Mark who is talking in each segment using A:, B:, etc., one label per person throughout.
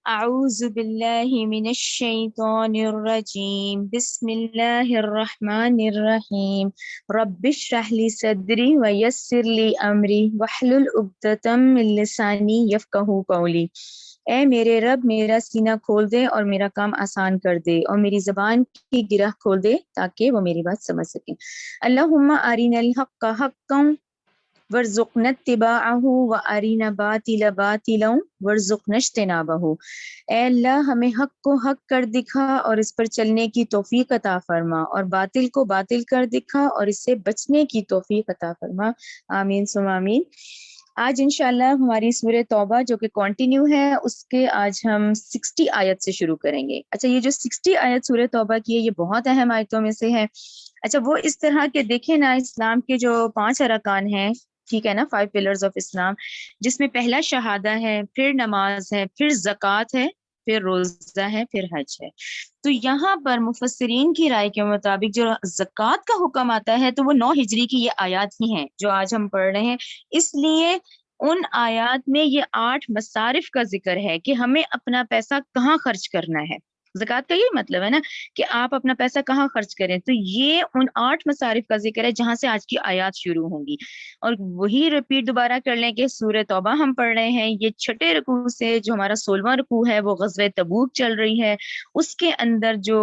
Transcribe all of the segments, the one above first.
A: اعوذ باللہ من الشیطان الرجیم بسم اللہ الرحمن الرحیم رب اشرح لی صدری ویسر لی امری واحلل عقدۃ من لسانی یفقہوا قولی۔ اے میرے رب میرا سینہ کھول دے اور میرا کام آسان کر دے اور میری زبان کی گرہ کھول دے تاکہ وہ میری بات سمجھ سکیں۔ اللہم ارنا الحق حقا وارزقنا اتباعہ وارنا باطل باطلا وارزقنا اجتنابہ۔ اے اللہ ہمیں حق کو حق کر دکھا اور اس پر چلنے کی توفیق عطا فرما، اور باطل کو باطل کر دکھا اور اس سے بچنے کی توفیق عطا فرما، آمین ثم آمین۔ آج انشاءاللہ ہماری سورہ توبہ جو کہ کنٹینیو ہے، اس کے آج ہم 60 آیت سے شروع کریں گے۔ اچھا، یہ جو 60 آیت سورہ توبہ کی ہے یہ بہت اہم آیتوں میں سے ہے۔ اچھا، وہ اس طرح کے دیکھیں نا، اسلام کے جو 5 ارکان ہیں، ٹھیک ہے نا، 5 پلرز آف اسلام، جس میں پہلا شہادہ ہے، پھر نماز ہے، پھر زکوٰۃ ہے، پھر روزہ ہے، پھر حج ہے۔ تو یہاں پر مفسرین کی رائے کے مطابق جو زکوٰۃ کا حکم آتا ہے تو وہ 9 ہجری کی یہ آیات ہی ہیں جو آج ہم پڑھ رہے ہیں۔ اس لیے ان آیات میں یہ 8 مصارف کا ذکر ہے کہ ہمیں اپنا پیسہ کہاں خرچ کرنا ہے۔ زکوٰۃ کا یہ مطلب ہے نا کہ آپ اپنا پیسہ کہاں خرچ کریں، تو یہ ان 8 مصارف کا ذکر ہے جہاں سے آج کی آیات شروع ہوں گی۔ اور وہی ریپیٹ دوبارہ کر لیں کہ سورہ توبہ ہم پڑھ رہے ہیں، یہ چھٹے رکوع سے جو ہمارا 16واں رکوع ہے وہ غزوہ تبوک چل رہی ہے، اس کے اندر جو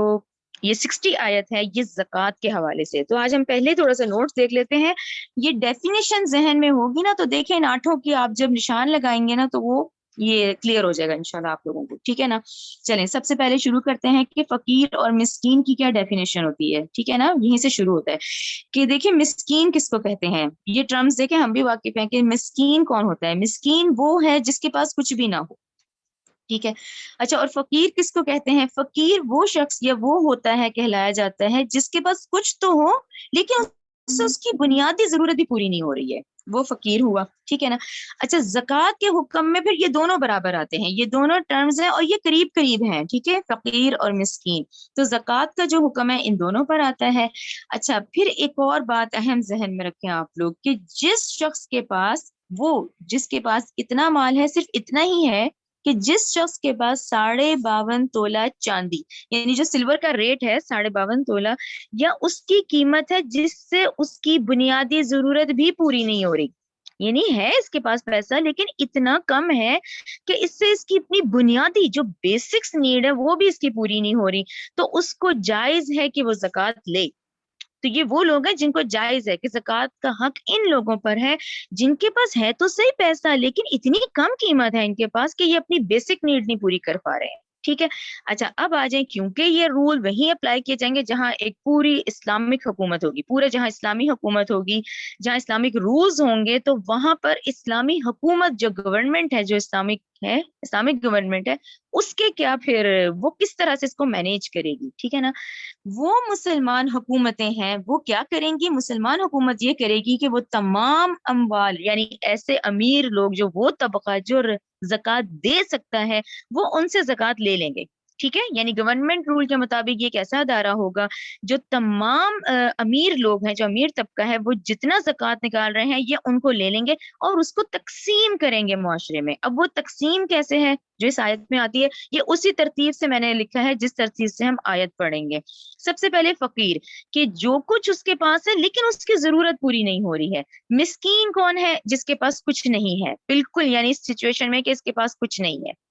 A: یہ 60 آیت ہے یہ زکوٰۃ کے حوالے سے۔ تو آج ہم پہلے تھوڑا سا نوٹس دیکھ لیتے ہیں، یہ ڈیفینیشن ذہن میں ہوگی نا تو دیکھیں ان 8 کی آپ جب نشان لگائیں گے نا تو وہ یہ کلیئر ہو جائے گا انشاءاللہ آپ لوگوں کو، ٹھیک ہے نا۔ چلیں سب سے پہلے شروع کرتے ہیں کہ فقیر اور مسکین کی کیا ڈیفینیشن ہوتی ہے، ٹھیک ہے نا، یہیں سے شروع ہوتا ہے کہ دیکھیں مسکین کس کو کہتے ہیں۔ یہ ٹرمز دیکھیں ہم بھی واقف ہیں کہ مسکین کون ہوتا ہے۔ مسکین وہ ہے جس کے پاس کچھ بھی نہ ہو، ٹھیک ہے۔ اچھا، اور فقیر کس کو کہتے ہیں؟ فقیر وہ شخص یا وہ ہوتا ہے، کہلایا جاتا ہے جس کے پاس کچھ تو ہو لیکن اس سے اس کی بنیادی ضرورت بھی پوری نہیں ہو رہی ہے، وہ فقیر ہوا، ٹھیک ہے نا۔ اچھا، زکوٰۃ کے حکم میں پھر یہ دونوں برابر آتے ہیں، یہ دونوں ٹرمز ہیں اور یہ قریب قریب ہیں، ٹھیک ہے، فقیر اور مسکین۔ تو زکوٰۃ کا جو حکم ہے ان دونوں پر آتا ہے۔ اچھا، پھر ایک اور بات اہم ذہن میں رکھیں آپ لوگ کہ جس شخص کے پاس جس کے پاس اتنا مال ہے، صرف اتنا ہی ہے کہ جس شخص کے پاس 52.5 تولہ چاندی، یعنی جو سلور کا ریٹ ہے 52.5 تولہ، یا اس کی قیمت ہے جس سے اس کی بنیادی ضرورت بھی پوری نہیں ہو رہی، یعنی ہے اس کے پاس پیسہ لیکن اتنا کم ہے کہ اس سے اس کی اپنی بنیادی جو بیسکس نیڈ ہے وہ بھی اس کی پوری نہیں ہو رہی، تو اس کو جائز ہے کہ وہ زکوٰۃ لے۔ تو یہ وہ لوگ ہیں جن کو جائز ہے کہ زکوٰۃ کا حق ان لوگوں پر ہے جن کے پاس ہے تو صحیح پیسہ لیکن اتنی کم قیمت ہے ان کے پاس کہ یہ اپنی بیسک نیڈ نہیں پوری کر پا رہے ہیں، ٹھیک ہے۔ اچھا، اب آ جائیں، کیونکہ یہ رول وہیں اپلائی کیے جائیں گے جہاں ایک پوری اسلامک حکومت ہوگی، پورے جہاں اسلامی حکومت ہوگی، جہاں اسلامک رولز ہوں گے، تو وہاں پر اسلامی حکومت جو گورنمنٹ ہے، جو اسلامک گورنمنٹ ہے، اس کے کیا پھر وہ کس طرح سے اس کو مینیج کرے گی، ٹھیک ہے نا۔ وہ مسلمان حکومتیں ہیں وہ کیا کریں گی؟ مسلمان حکومت یہ کرے گی کہ وہ تمام اموال، یعنی ایسے امیر لوگ جو وہ طبقہ جو زکوٰۃ دے سکتا ہے وہ ان سے زکوٰۃ لے لیں گے، ٹھیک ہے۔ یعنی گورنمنٹ رول کے مطابق یہ کیسا ادارہ ہوگا، جو تمام امیر لوگ ہیں، جو امیر طبقہ ہے، وہ جتنا زکوٰۃ نکال رہے ہیں یہ ان کو لے لیں گے اور اس کو تقسیم کریں گے معاشرے میں۔ اب وہ تقسیم کیسے ہے جو اس آیت میں آتی ہے، یہ اسی ترتیب سے میں نے لکھا ہے جس ترتیب سے ہم آیت پڑھیں گے۔ سب سے پہلے فقیر، کہ جو کچھ اس کے پاس ہے لیکن اس کی ضرورت پوری نہیں ہو رہی ہے۔ مسکین کون ہے؟ جس کے پاس کچھ نہیں ہے، بالکل، یعنی اس سچویشن میں کہ اس کے پاس کچھ نہیں ہے۔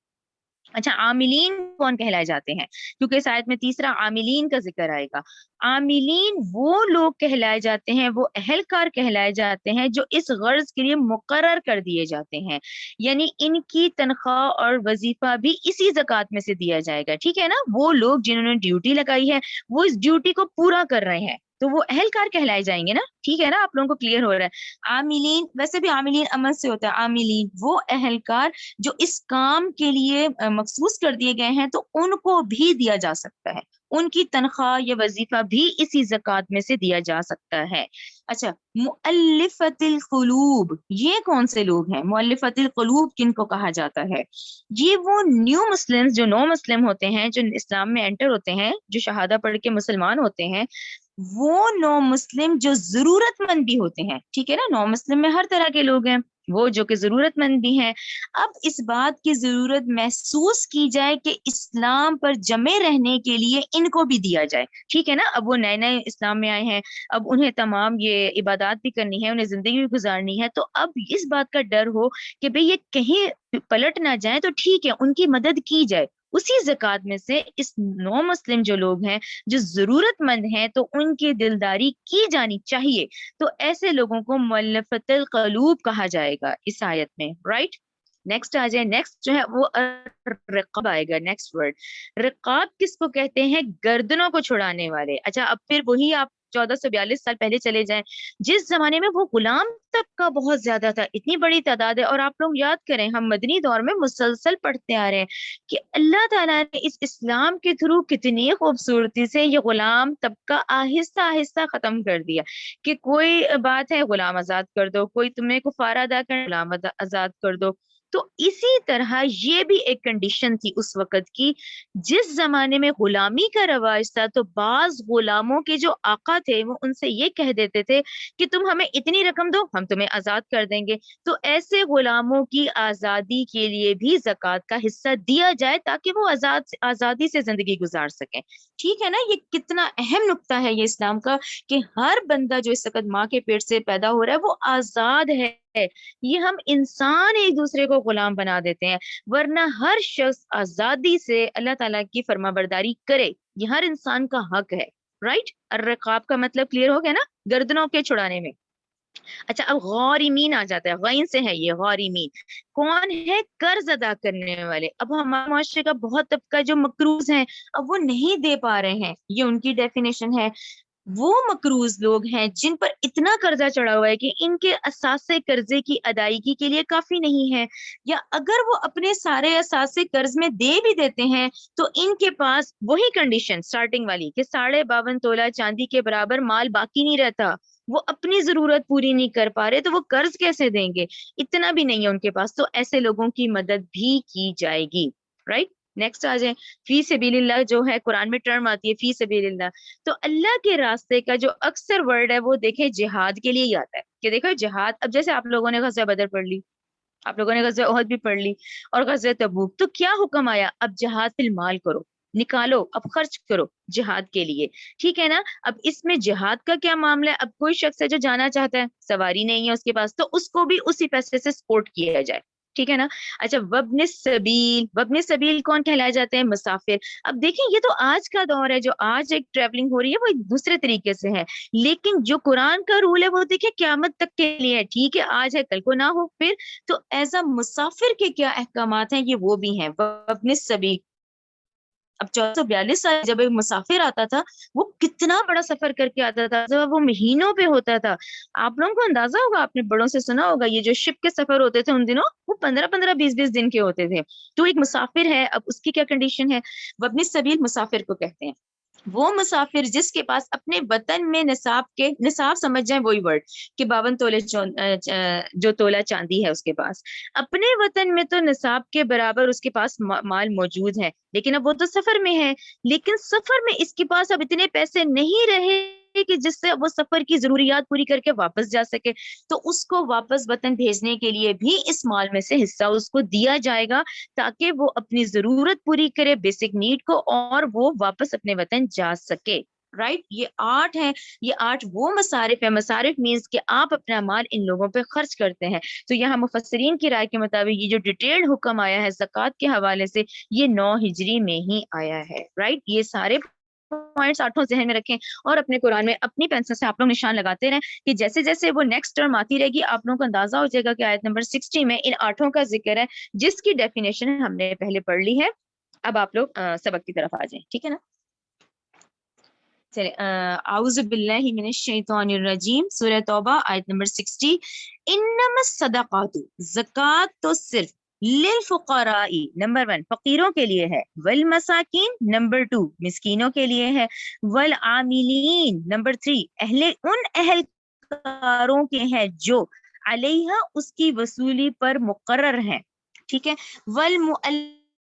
A: اچھا، عاملین کون کہلائے جاتے ہیں؟ کیونکہ اس آیت میں تیسرا عاملین کا ذکر آئے گا۔ عاملین وہ لوگ کہلائے جاتے ہیں، وہ اہلکار کہلائے جاتے ہیں جو اس غرض کے لیے مقرر کر دیے جاتے ہیں، یعنی ان کی تنخواہ اور وظیفہ بھی اسی زکوٰۃ میں سے دیا جائے گا، ٹھیک ہے نا۔ وہ لوگ جنہوں نے ڈیوٹی لگائی ہے وہ اس ڈیوٹی کو پورا کر رہے ہیں تو وہ اہلکار کہلائے جائیں گے نا، ٹھیک ہے نا، آپ لوگوں کو کلیئر ہو رہا ہے۔ عاملین، ویسے بھی عاملین عمل سے ہوتا ہے، عاملین وہ اہلکار جو اس کام کے لیے مخصوص کر دیے گئے ہیں تو ان کو بھی دیا جا سکتا ہے، ان کی تنخواہ یا وظیفہ بھی اسی زکوٰۃ میں سے دیا جا سکتا ہے۔ اچھا، مؤلفۃ القلوب، یہ کون سے لوگ ہیں؟ مؤلفۃ القلوب کن کو کہا جاتا ہے؟ یہ وہ نیو مسلمز جو نو مسلم ہوتے ہیں، جو اسلام میں انٹر ہوتے ہیں، جو شہادہ پڑھ کے مسلمان ہوتے ہیں، وہ نو مسلم جو ضرورت مند بھی ہوتے ہیں، ٹھیک ہے نا، نو مسلم میں ہر طرح کے لوگ ہیں، وہ جو کہ ضرورت مند بھی ہیں، اب اس بات کی ضرورت محسوس کی جائے کہ اسلام پر جمے رہنے کے لیے ان کو بھی دیا جائے، ٹھیک ہے نا، اب وہ نئے نئے اسلام میں آئے ہیں، اب انہیں تمام یہ عبادات بھی کرنی ہے، انہیں زندگی بھی گزارنی ہے، تو اب اس بات کا ڈر ہو کہ بھئی یہ کہیں پلٹ نہ جائیں، تو ٹھیک ہے ان کی مدد کی جائے، اسی زکوٰۃ میں سے اس نو مسلم جو لوگ ہیں جو ضرورت مند ہیں تو ان کی دلداری کی جانی چاہیے، تو ایسے لوگوں کو مؤلفۃ القلوب کہا جائے گا اس آیت میں، رائٹ۔ نیکسٹ آ جائے، نیکسٹ جو ہے وہ رقاب آئے گا، نیکسٹ ورڈ رقاب کس کو کہتے ہیں؟ گردنوں کو چھڑانے والے۔ اچھا اب پھر وہی آپ 1442 سال پہلے چلے جائیں، جس زمانے میں وہ غلام طبقہ بہت زیادہ تھا، اتنی بڑی تعداد ہے، اور آپ لوگ یاد کریں ہم مدنی دور میں مسلسل پڑھتے آ رہے ہیں کہ اللہ تعالیٰ نے اس اسلام کے تھرو کتنی خوبصورتی سے یہ غلام طبقہ آہستہ آہستہ ختم کر دیا، کہ کوئی بات ہے غلام آزاد کر دو، کوئی تمہیں کفارہ ادا کر غلام آزاد کر دو، تو اسی طرح یہ بھی ایک کنڈیشن تھی اس وقت کی، جس زمانے میں غلامی کا رواج تھا تو بعض غلاموں کے جو آقا تھے وہ ان سے یہ کہہ دیتے تھے کہ تم ہمیں اتنی رقم دو ہم تمہیں آزاد کر دیں گے، تو ایسے غلاموں کی آزادی کے لیے بھی زکوٰۃ کا حصہ دیا جائے تاکہ وہ آزادی سے زندگی گزار سکیں، ٹھیک ہے نا، یہ کتنا اہم نقطہ ہے یہ اسلام کا، کہ ہر بندہ جو اس وقت ماں کے پیٹ سے پیدا ہو رہا ہے وہ آزاد ہے، یہ ہم انسان ایک دوسرے کو غلام بنا دیتے ہیں، ورنہ ہر شخص آزادی سے اللہ تعالیٰ کی فرما برداری کرے، یہ ہر انسان کا حق ہے، رائٹ۔ الرقاب کا مطلب کلیئر ہو گیا نا، گردنوں کے چھڑانے میں۔ اچھا اب غارمین آ جاتا ہے، غین سے ہے یہ غارمین، کون ہے؟ قرض ادا کرنے والے۔ اب ہمارے معاشرے کا بہت طبقہ جو مقروض ہیں، اب وہ نہیں دے پا رہے ہیں، یہ ان کی ڈیفینیشن ہے، وہ مقروض لوگ ہیں جن پر اتنا قرضہ چڑھا ہوا ہے کہ ان کے اثاثے قرضے کی ادائیگی کے لیے کافی نہیں ہے، یا اگر وہ اپنے سارے اثاثے قرض میں دے بھی دیتے ہیں تو ان کے پاس وہی کنڈیشن سٹارٹنگ والی کہ 52.5 تولہ چاندی کے برابر مال باقی نہیں رہتا، وہ اپنی ضرورت پوری نہیں کر پا رہے تو وہ قرض کیسے دیں گے، اتنا بھی نہیں ہے ان کے پاس، تو ایسے لوگوں کی مدد بھی کی جائے گی، رائٹ۔ نیکسٹ آ جائیں، فی سبیل اللہ جو ہے قرآن میں ٹرم آتی ہے فی سبیل اللہ، تو اللہ کے راستے کا جو اکثر ورڈ ہے وہ دیکھیں جہاد کے لیے ہی آتا ہے، کہ دیکھو جہاد، اب جیسے آپ لوگوں نے غزوہ بدر پڑھ لی، آپ لوگوں نے غزوہ احد بھی پڑھ لی اور غزوہ تبوک، تو کیا حکم آیا؟ اب جہاد فی المال کرو، نکالو، اب خرچ کرو جہاد کے لیے، ٹھیک ہے نا۔ اب اس میں جہاد کا کیا معاملہ ہے؟ اب کوئی شخص ہے جو جانا چاہتا ہے، سواری نہیں ہے اس کے پاس، تو اس کو بھی اسی پیسے سے سپورٹ کیا جائے، ٹھیک ہے نا۔ اچھا وابن السبیل، وابن السبیل کون کہلائے جاتے ہیں؟ مسافر۔ اب دیکھیں یہ تو آج کا دور ہے، جو آج ایک ٹریولنگ ہو رہی ہے وہ ایک دوسرے طریقے سے ہے، لیکن جو قرآن کا رول ہے وہ دیکھیں قیامت تک کے لیے ہے، ٹھیک ہے، آج ہے کل کو نہ ہو پھر، تو ایز اے مسافر کے کیا احکامات ہیں یہ وہ بھی ہیں، وابن السبیل۔ اب 1442 سال جب ایک مسافر آتا تھا وہ کتنا بڑا سفر کر کے آتا تھا، جب وہ مہینوں پہ ہوتا تھا، آپ لوگوں کو اندازہ ہوگا، آپ نے بڑوں سے سنا ہوگا یہ جو شپ کے سفر ہوتے تھے ان دنوں وہ 15-15 20-20 دن کے ہوتے تھے، تو ایک مسافر ہے، اب اس کی کیا کنڈیشن ہے؟ وہ اپنی سبیل مسافر کو کہتے ہیں، وہ مسافر جس کے پاس اپنے وطن میں نصاب سمجھ جائیں وہی ورڈ، کہ 52 تولے جو تولہ چاندی ہے اس کے پاس، اپنے وطن میں تو نصاب کے برابر اس کے پاس مال موجود ہے، لیکن اب وہ تو سفر میں ہے، لیکن سفر میں اس کے پاس اب اتنے پیسے نہیں رہے کہ جس سے وہ سفر کی ضروریات پوری کر کے واپس جا سکے، تو اس کو واپس وطن بھیجنے کے لیے بھی اس مال میں سے حصہ اس کو دیا جائے گا تاکہ وہ اپنی ضرورت پوری کرے، بیسک نیڈ کو، اور وہ واپس اپنے وطن جا سکے، رائٹ۔ یہ 8 ہیں، یہ 8 وہ مصارف ہے، مصارف مینس کہ آپ اپنا مال ان لوگوں پہ خرچ کرتے ہیں، تو یہاں مفسرین کی رائے کے مطابق یہ جو ڈیٹیلڈ حکم آیا ہے زکوٰۃ کے حوالے سے یہ 9 ہجری میں ہی آیا ہے، رائٹ۔ یہ سارے پوائنٹس 8 ذہن میں رکھیں اور اپنے قرآن میں اپنی پینسل سے آپ لوگ نشان لگاتے رہیں کہ جیسے جیسے وہ نیکسٹ ٹرم آتی رہے گی آپ لوگوں کو اندازہ ہو جائے گا کہ آیت نمبر 60 میں ان 8 کا ذکر ہے جس کی ڈیفینیشن ہم نے پہلے پڑھ لی ہے۔ اب آپ لوگ سبق کی طرف آ جائیں، ٹھیک ہے نا۔ چلے اعوذ باللہ من الشیطان الرجیم، سورہ توبہ آیت نمبر 60، انما الصدقات، زکوٰۃ تو صرف للفقراء، نمبر 1 فقیروں کے لیے ہے، والمساکین، نمبر 2 مسکینوں کے لیے ہے، والعاملین، نمبر 3 اہل کاروں کے ہیں جو علیہا اس کی وصولی پر مقرر ہیں، ٹھیک ہے، والمؤلفتی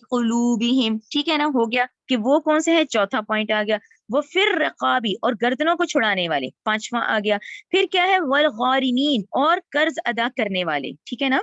A: قلوبہم، ٹھیک ہے نا، ہو گیا کہ وہ کون سے ہے، چوتھا پوائنٹ آ گیا، وفر رقابی اور گردنوں کو چھڑانے والے، پانچواں آ گیا. پھر کیا ہے والغارمین اور قرض ادا کرنے والے، ٹھیک ہے نا.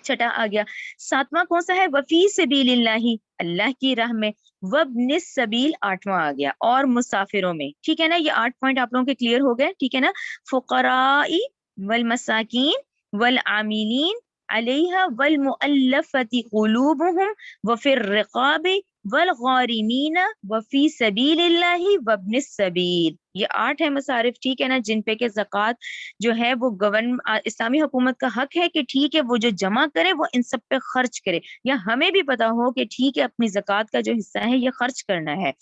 A: چھٹا آ گیا. ساتواں کون سا ہے وفی سبیل اللہ، اللہ کی راہ میں. وابن السبیل آٹھواں آ گیا، اور مسافروں میں. ٹھیک ہے نا، یہ 8 پوائنٹ آپ لوگوں کے کلیئر ہو گئے. ٹھیک ہے نا. فقرائی والمساکین والعاملین علیہا والمؤلفۃ قلوبہم وفی الرقاب والغارمین وفی سبیل اللہ وابن السبیل. یہ 8 ہے مصارف، ٹھیک ہے نا، جن پہ کہ زکوٰۃ جو ہے وہ اسلامی حکومت کا حق ہے کہ ٹھیک ہے وہ جو جمع کرے وہ ان سب پہ خرچ کرے، یا ہمیں بھی پتا ہو کہ ٹھیک ہے اپنی زکوٰۃ کا جو حصہ ہے یہ خرچ کرنا ہے.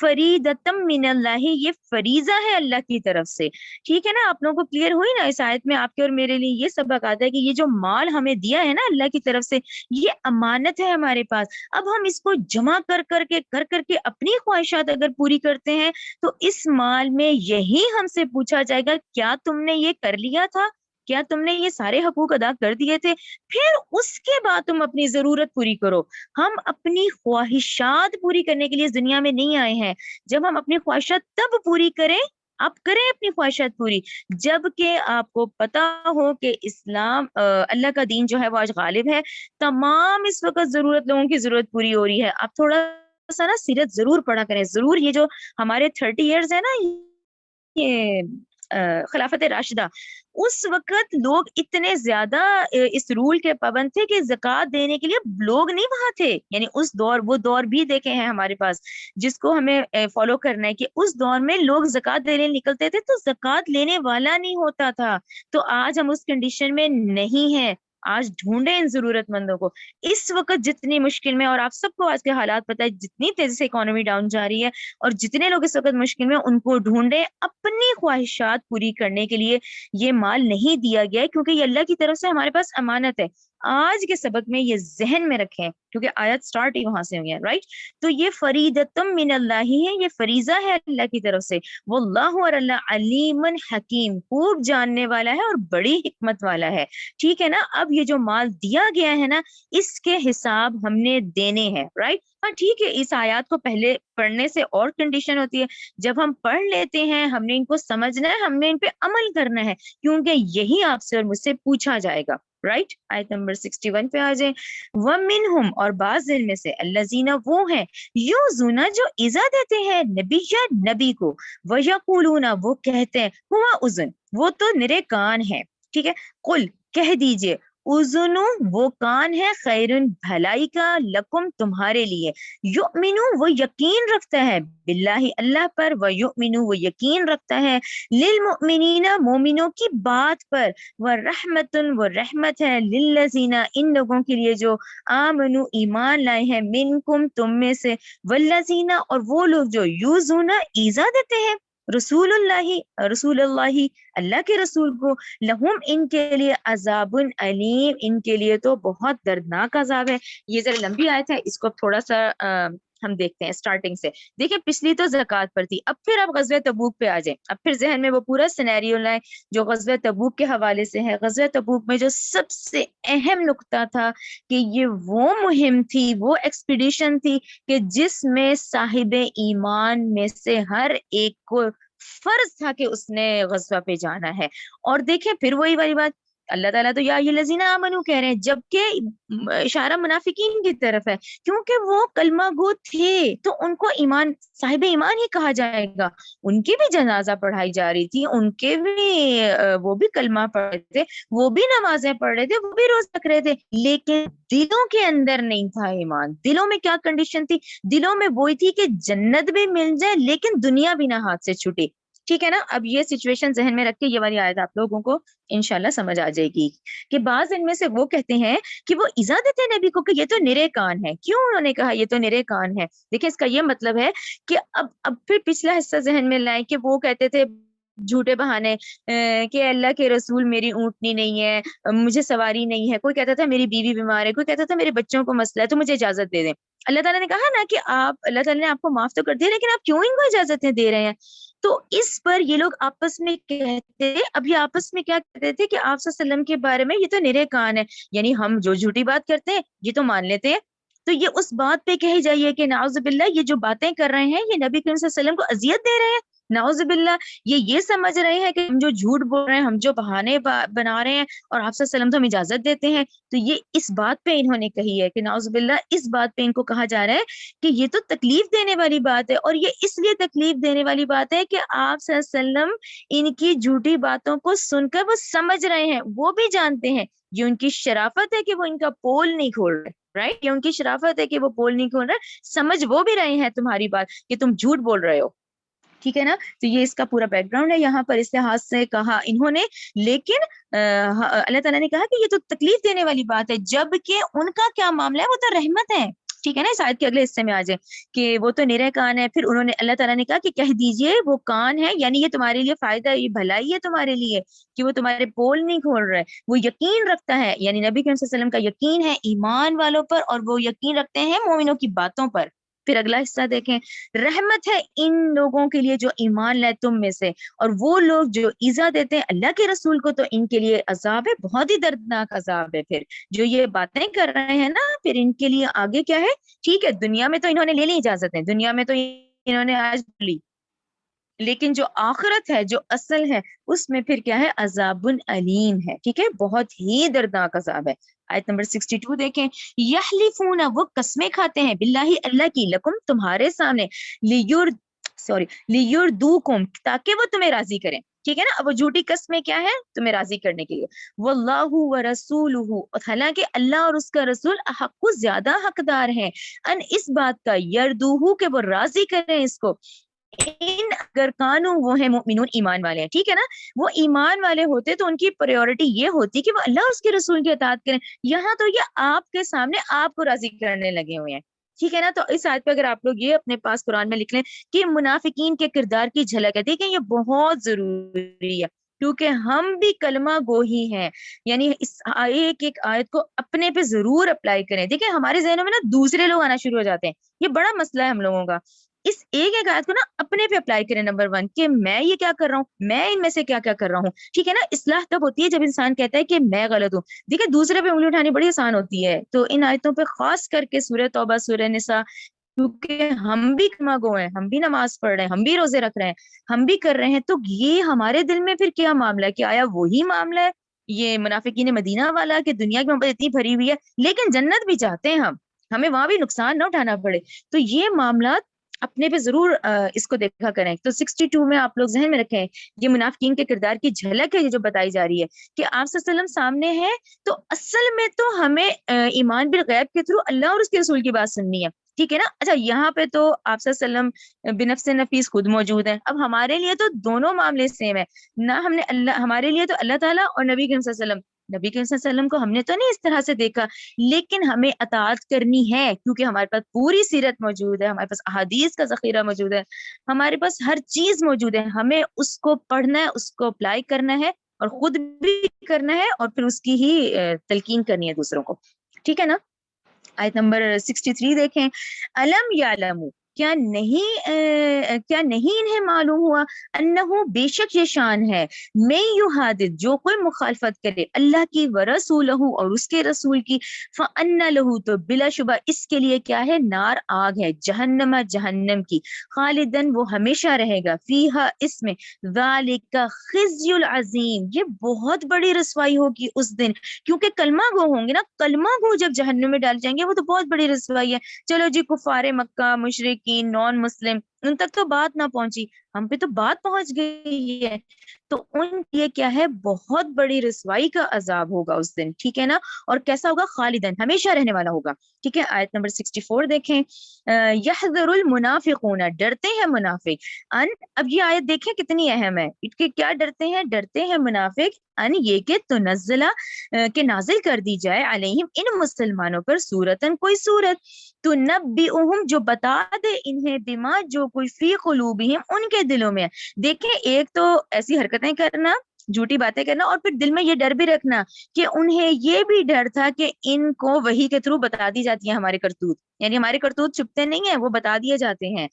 A: فریدتم من اللہ، یہ فریضہ ہے اللہ کی طرف سے. ٹھیک ہے نا، آپ لوگوں کو کلیئر ہوئی نا اس آیت میں. آپ کے اور میرے لیے یہ سبق آتا ہے کہ یہ جو مال ہمیں دیا ہے نا اللہ کی طرف سے، یہ امانت ہے ہمارے پاس. اب ہم اس کو جمع کر کر کے اپنی خواہشات اگر پوری کرتے ہیں تو اس مال میں یہی ہم سے پوچھا جائے گا کیا تم نے یہ کر لیا تھا، کیا تم نے یہ سارے حقوق ادا کر دیے تھے. پھر اس کے بعد تم اپنی ضرورت پوری کرو. ہم اپنی خواہشات پوری کرنے کے لیے دنیا میں نہیں آئے ہیں. جب ہم اپنی خواہشات تب پوری کریں، آپ کریں اپنی خواہشات پوری جب کہ آپ کو پتا ہو کہ اسلام اللہ کا دین جو ہے وہ آج غالب ہے. تمام اس وقت ضرورت لوگوں کی ضرورت پوری ہو رہی ہے. آپ تھوڑا سا نا سیرت ضرور پڑھا کریں ضرور. یہ جو ہمارے 30 ایئرز ہے نا یہ خلافت راشدہ، اس وقت لوگ اتنے زیادہ اس رول کے پابند تھے کہ زکوٰۃ دینے کے لیے لوگ نہیں وہاں تھے. یعنی اس دور، وہ دور بھی دیکھے ہیں ہمارے پاس جس کو ہمیں فالو کرنا ہے، کہ اس دور میں لوگ زکوٰۃ دینے نکلتے تھے تو زکوٰۃ لینے والا نہیں ہوتا تھا. تو آج ہم اس کنڈیشن میں نہیں ہیں. آج ڈھونڈیں ان ضرورت مندوں کو. اس وقت جتنی مشکل میں، اور آپ سب کو آج کے حالات پتہ ہے جتنی تیزی سے اکانومی ڈاؤن جا رہی ہے، اور جتنے لوگ اس وقت مشکل میں، ان کو ڈھونڈیں اپنی خواہشات پوری کرنے کے لیے. یہ مال نہیں دیا گیا ہے کیونکہ یہ اللہ کی طرف سے ہمارے پاس امانت ہے. آج کے سبق میں یہ ذہن میں رکھیں کیونکہ آیت سٹارٹ ہی وہاں سے ہوئی ہے، رائٹ. تو یہ فریدتم من اللہ ہے، یہ فریضہ ہے اللہ کی طرف سے. واللہ، اور اللہ علیم حکیم، خوب جاننے والا ہے اور بڑی حکمت والا ہے. ٹھیک ہے نا. اب یہ جو مال دیا گیا ہے نا، اس کے حساب ہم نے دینے ہیں، رائٹ. ہاں ٹھیک ہے، اس آیات کو پہلے پڑھنے سے اور کنڈیشن ہوتی ہے. جب ہم پڑھ لیتے ہیں ہم نے ان کو سمجھنا ہے، ہم نے ان پہ عمل کرنا ہے، کیونکہ یہی آپ سے اور مجھ سے پوچھا جائے گا، رائٹ. آیت نمبر 61 پہ آ جائیں. وَمِنْهُمْ، اور بعض ان میں سے، الَّذِينَ، وہ ہیں، یُؤْذُونَ، جو ایذا دیتے ہیں، نبی یا نبی کو، وَيَقُولُونَ، وہ کہتے ہیں، هُوَ اذن، وہ تو نرے کان ہے. ٹھیک ہے. قل، کہہ دیجئے، اذن، وہ کان ہے، خیرن، بھلائی کا، لکم، تمہارے لیے. یؤمنو، وہ یقین رکھتا ہے، باللہ، اللہ پر، ویؤمنو، وہ یقین رکھتا ہے، للمؤمنین، مومنوں کی بات پر، ورحمتن، وہ رحمت ہے، للذین، ان لوگوں کے لیے جو آمنو، ایمان لائے ہیں، منکم، تم میں سے، والذین، اور وہ لوگ جو یوزون، ایذا دیتے ہیں، رسول اللہ، اللہ کے رسول کو، لہم، ان کے لیے، عذاب علیم، ان کے لیے تو بہت دردناک عذاب ہے. یہ ذرا لمبی آیت ہے، اس کو اب تھوڑا سا ہم دیکھتے ہیں اسٹارٹنگ سے. دیکھیں پچھلی تو زکوٰۃ پر تھی، اب پھر آپ غزوہ تبوک پہ آ جائیں. اب پھر ذہن میں وہ پورا سینیریو لائیں جو غزوہ تبوک کے حوالے سے ہے. غزوہ تبوک میں جو سب سے اہم نقطہ تھا کہ یہ وہ مہم تھی، وہ ایکسپیڈیشن تھی کہ جس میں صاحب ایمان میں سے ہر ایک کو فرض تھا کہ اس نے غزوہ پہ جانا ہے. اور دیکھیں پھر وہی والی بات، اللہ تعالیٰ تو یا الذین آمنو کہہ رہے ہیں، جبکہ اشارہ منافقین کی طرف ہے، کیونکہ وہ کلمہ گو تھے تو ان کو ایمان، صاحب ایمان ہی کہا جائے گا. ان کی بھی جنازہ پڑھائی جا رہی تھی، ان کے بھی وہ بھی کلمہ پڑھ رہے تھے، وہ بھی نمازیں پڑھ رہے تھے، وہ بھی روز رکھ رہے تھے، لیکن دلوں کے اندر نہیں تھا ایمان. دلوں میں کیا کنڈیشن تھی؟ دلوں میں وہی تھی کہ جنت بھی مل جائے لیکن دنیا بھی نہ ہاتھ سے چھوٹے. ٹھیک ہے نا. اب یہ سچویشن ذہن میں رکھ کے یہ والی آیت آپ لوگوں کو انشاءاللہ سمجھ آ جائے گی کہ بعض ان میں سے وہ کہتے ہیں کہ وہ ایذا دیتے ہیں نبی کو کہ یہ تو نرے کان ہے. کیوں انہوں نے کہا یہ تو نرے کان ہے؟ دیکھیں اس کا یہ مطلب ہے کہ اب پھر پچھلا حصہ ذہن میں لائیں کہ وہ کہتے تھے جھوٹے بہانے کہ اللہ کے رسول میری اونٹنی نہیں ہے، مجھے سواری نہیں ہے. کوئی کہتا تھا میری بیوی بیمار ہے، کوئی کہتا تھا میرے بچوں کو مسئلہ ہے تو مجھے اجازت دے دیں. اللہ تعالیٰ نے کہا نا کہ اللہ تعالیٰ نے آپ کو معاف تو کر دیا لیکن آپ کیوں ان کو اجازتیں دے رہے ہیں؟ تو اس پر یہ لوگ آپس میں کہتے، اب یہ آپس میں کیا کہتے تھے کہ آپ صلی اللہ علیہ وسلم کے بارے میں یہ تو نرے کان ہے، یعنی ہم جو جھوٹی بات کرتے ہیں یہ تو مان لیتے ہیں، تو یہ اس بات پہ کہی جائیے کہ نعوذ باللہ یہ جو باتیں کر رہے ہیں یہ نبی کریم صلی اللہ علیہ وسلم کو اذیت دے رہے ہیں، نعوذ باللہ یہ سمجھ رہے ہیں کہ ہم جو جھوٹ بول رہے ہیں، ہم جو بہانے بنا رہے ہیں، اور آپ صلی اللہ علیہ وسلم تو ہم اجازت دیتے ہیں. تو یہ اس بات پہ انہوں نے کہی ہے کہ نعوذ باللہ اس بات پہ ان کو کہا جا رہا ہے کہ یہ تو تکلیف دینے والی بات ہے، اور یہ اس لیے تکلیف دینے والی بات ہے کہ آپ صلی اللہ علیہ وسلم ان کی جھوٹی باتوں کو سن کر وہ سمجھ رہے ہیں، وہ بھی جانتے ہیں، یہ ان کی شرافت ہے کہ وہ ان کا پول نہیں کھول رہے، رائٹ، یہ ان کی شرافت ہے کہ وہ پول نہیں کھول رہے، سمجھ وہ بھی رہے ہیں تمہاری بات کہ تم جھوٹ بول رہے ہو. ٹھیک ہے نا. تو یہ اس کا پورا بیک گراؤنڈ ہے یہاں پر اس لحاظ سے کہا انہوں نے. لیکن اللہ تعالیٰ نے کہا کہ یہ تو تکلیف دینے والی بات ہے، جبکہ ان کا کیا معاملہ ہے، وہ تو رحمت ہے. ٹھیک ہے نا. اس آیت کے اگلے حصے میں آ جائیں کہ وہ تو نرے کان ہے. پھر انہوں نے اللہ تعالیٰ نے کہا کہ کہہ دیجئے وہ کان ہے، یعنی یہ تمہارے لیے فائدہ، یہ بھلائی ہے تمہارے لیے کہ وہ تمہارے پول نہیں کھول رہے، وہ یقین رکھتا ہے، یعنی نبی کریم صلی اللہ علیہ وسلم کا یقین ہے ایمان والوں پر، اور وہ یقین رکھتے ہیں مومنوں کی باتوں پر. پھر اگلا حصہ دیکھیں، رحمت ہے ان لوگوں کے لیے جو ایمان لائے تم میں سے، اور وہ لوگ جو ایذا دیتے ہیں اللہ کے رسول کو تو ان کے لیے عذاب ہے، بہت ہی دردناک عذاب ہے. پھر جو یہ باتیں کر رہے ہیں نا، پھر ان کے لیے آگے کیا ہے. ٹھیک ہے، دنیا میں تو انہوں نے لے لی اجازتیں، دنیا میں تو انہوں نے آج لی، لیکن جو آخرت ہے، جو اصل ہے، اس میں پھر کیا ہے، عذاب علیم ہے. ٹھیک ہے، بہت ہی دردناک عذاب ہے. آیت نمبر 62 دیکھیں، یحلفون، وہ قسمیں کھاتے ہیں، باللہ اللہ کی، لکم تمہارے سامنے، لیردوکم تاکہ وہ تمہیں راضی کریں. ٹھیک ہے نا. اب وہ جھوٹی قسمیں کیا ہے، تمہیں راضی کرنے کے لیے. واللہ ورسولہ، اللہ کے اللہ اور اس کا رسول احق، زیادہ حقدار ہیں، ان اس بات کا، یردوہ کہ وہ راضی کریں اس کو، ان اگر کانو وہ ہیں مؤمنون ایمان والے ہیں. ٹھیک ہے نا. وہ ایمان والے ہوتے تو ان کی پریورٹی یہ ہوتی کہ وہ اللہ اور اس کے رسول کی اطاعت کریں. یہاں تو یہ آپ کے سامنے آپ کو راضی کرنے لگے ہوئے ہیں. ٹھیک ہے نا. تو اس آیت پہ اگر آپ لوگ یہ اپنے پاس قرآن میں لکھ لیں کہ منافقین کے کردار کی جھلک ہے، دیکھیں یہ بہت ضروری ہے، کیونکہ ہم بھی کلمہ گو ہی ہیں. یعنی اس ایک ایک آیت کو اپنے پہ ضرور اپلائی کریں. دیکھیں ہمارے ذہنوں میں نا دوسرے لوگ آنا شروع ہو جاتے ہیں، یہ بڑا مسئلہ ہے ہم لوگوں کا. اس ایک ایک آیت کو نا اپنے پہ اپلائی کریں. نمبر 1 کہ میں یہ کیا کر رہا ہوں، میں ان میں سے کیا کیا کر رہا ہوں. ٹھیک ہے نا. اصلاح تب ہوتی ہے جب انسان کہتا ہے کہ میں غلط ہوں. دیکھیں دوسرے پہ انگلی اٹھانی بڑی آسان ہوتی ہے، تو ان آیتوں پہ خاص کر کے سورہ توبہ، سورہ نساء، کیونکہ ہم بھی کلمہ گو ہیں، ہم بھی نماز پڑھ رہے ہیں، ہم بھی روزے رکھ رہے ہیں، ہم بھی کر رہے ہیں، تو یہ ہمارے دل میں پھر کیا معاملہ ہے، کہ آیا وہی معاملہ ہے یہ منافقین مدینہ والا کہ دنیا کی محبت اتنی بھری ہوئی ہے لیکن جنت بھی چاہتے ہیں ہمیں وہاں بھی نقصان نہ اٹھانا پڑے. تو یہ معاملات اپنے پہ ضرور اس کو دیکھا کریں. تو 62 میں آپ لوگ ذہن میں رکھیں، یہ منافقین کے کردار کی جھلک ہے یہ جو بتائی جا رہی ہے کہ آپ صلی اللہ علیہ وسلم سامنے ہے، تو اصل میں تو ہمیں ایمان بالغیب کے تھرو اللہ اور اس کے رسول کی بات سننی ہے. ٹھیک ہے نا. اچھا یہاں پہ تو آپ صلی اللہ علیہ وسلم بنفس نفیس خود موجود ہیں. اب ہمارے لیے تو دونوں معاملے سیم ہے نا. ہم نے اللہ، ہمارے لیے تو اللہ تعالیٰ اور نبی کریم صلی اللہ علیہ وسلم، نبی کریم صلی اللہ علیہ وسلم کو ہم نے تو نہیں اس طرح سے دیکھا، لیکن ہمیں اطاعت کرنی ہے کیونکہ ہمارے پاس پوری سیرت موجود ہے، ہمارے پاس احادیث کا ذخیرہ موجود ہے، ہمارے پاس ہر چیز موجود ہے. ہمیں اس کو پڑھنا ہے، اس کو اپلائی کرنا ہے، اور خود بھی کرنا ہے، اور پھر اس کی ہی تلقین کرنی ہے دوسروں کو. ٹھیک ہے نا. آیت نمبر 63 دیکھیں، علم یعلمو، کیا نہیں انہیں معلوم ہوا، انہو بے شک یہ شان ہے، میں یحادث جو کوئی مخالفت کرے اللہ کی ورسولہ اور اس کے رسول کی، فان لہ تو بلا شبہ اس کے لیے کیا ہے، نار آگ ہے، جہنم جہنم کی، خالدن وہ ہمیشہ رہے گا، فیہا اس میں، ذالک خزی العظیم یہ بہت بڑی رسوائی ہوگی اس دن، کیونکہ کلمہ گو ہوں گے نا، کلمہ گو جب جہنم میں ڈال جائیں گے وہ تو بہت بڑی رسوائی ہے. چلو جی کفار مکہ، مشرکین، نان مسلم، ان تک تو بات نہ پہنچی، ہم پہ تو بات پہنچ گئی ہے، تو ان یہ کیا ہے، بہت بڑی رسوائی کا عذاب ہوگا اس دن. ٹھیک ہے نا. اور کیسا ہوگا، خالدن ہمیشہ رہنے والا ہوگا. ٹھیک ہے. آیت نمبر 64 دیکھیں، یحذر المنافقون ڈرتے ہیں منافق، اب یہ آیت دیکھیں کتنی اہم ہے، کہ کیا ڈرتے ہیں، ڈرتے ہیں منافق، ان یہ کہ تنزلہ کہ نازل کر دی جائے علیہم ان مسلمانوں پر سورتن کوئی سورت، تنبئہم جو بتا دے انہیں بما جو کوئی فی قلوبہم ان کے دلوں میں. دیکھیں ایک تو ایسی حرکتیں کرنا جھوٹی باتیں کرنا، اور پھر دل میں یہ ڈر بھی رکھنا کہ انہیں یہ بھی ڈر تھا کہ ان کو وحی کے تھرو بتا دی جاتی ہے ہمارے کرتوت، یعنی ہمارے کرتوت چھپتے نہیں ہیں، وہ بتا دیے جاتے ہیں.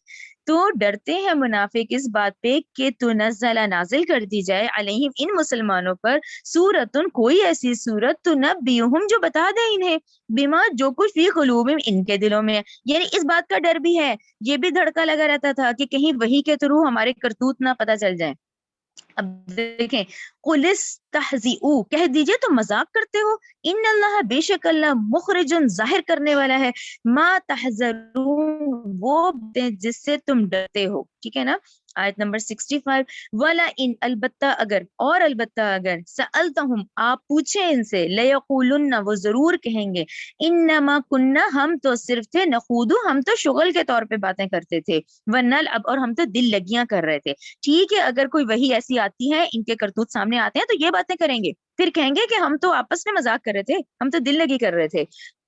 A: تو ڈرتے ہیں منافق اس بات پہ کہ تنزل نازل کر دی جائے علیہم ان مسلمانوں پر سورتن کوئی ایسی سورت تنبئہم جو بتا دے انہیں بما جو کچھ فی قلوبہم ان کے دلوں میں ہے. یعنی اس بات کا ڈر بھی ہے، یہ بھی دھڑکا لگا رہتا تھا کہ کہیں وحی کے تھرو ہمارے کرتوت نہ پتہ چل جائیں. اب دیکھیں قل استہزئوا کہہ دیجئے تو مذاق کرتے ہو، ان اللہ بے شک اللہ مخرجن ظاہر کرنے والا ہے ما تحذرون وہ جس سے تم ڈرتے ہو. ٹھیک ہے نا. آیت نمبر 65 ولا ان البتہ اگر سألتہم آپ پوچھیں ان سے لیقولن وہ ضرور کہیں گے انما کننا ہم تو صرف تھے نخوض ہم تو شغل کے طور پہ باتیں کرتے تھے ونلعب اور ہم تو دل لگیاں کر رہے تھے. ٹھیک ہے اگر کوئی وحی ایسی آتی ہے ان کے کرتوت سامنے آتے ہیں تو یہ باتیں کریں گے، پھر کہیں گے کہ ہم تو آپس میں مذاق کر رہے تھے، ہم تو دل لگی کر رہے تھے.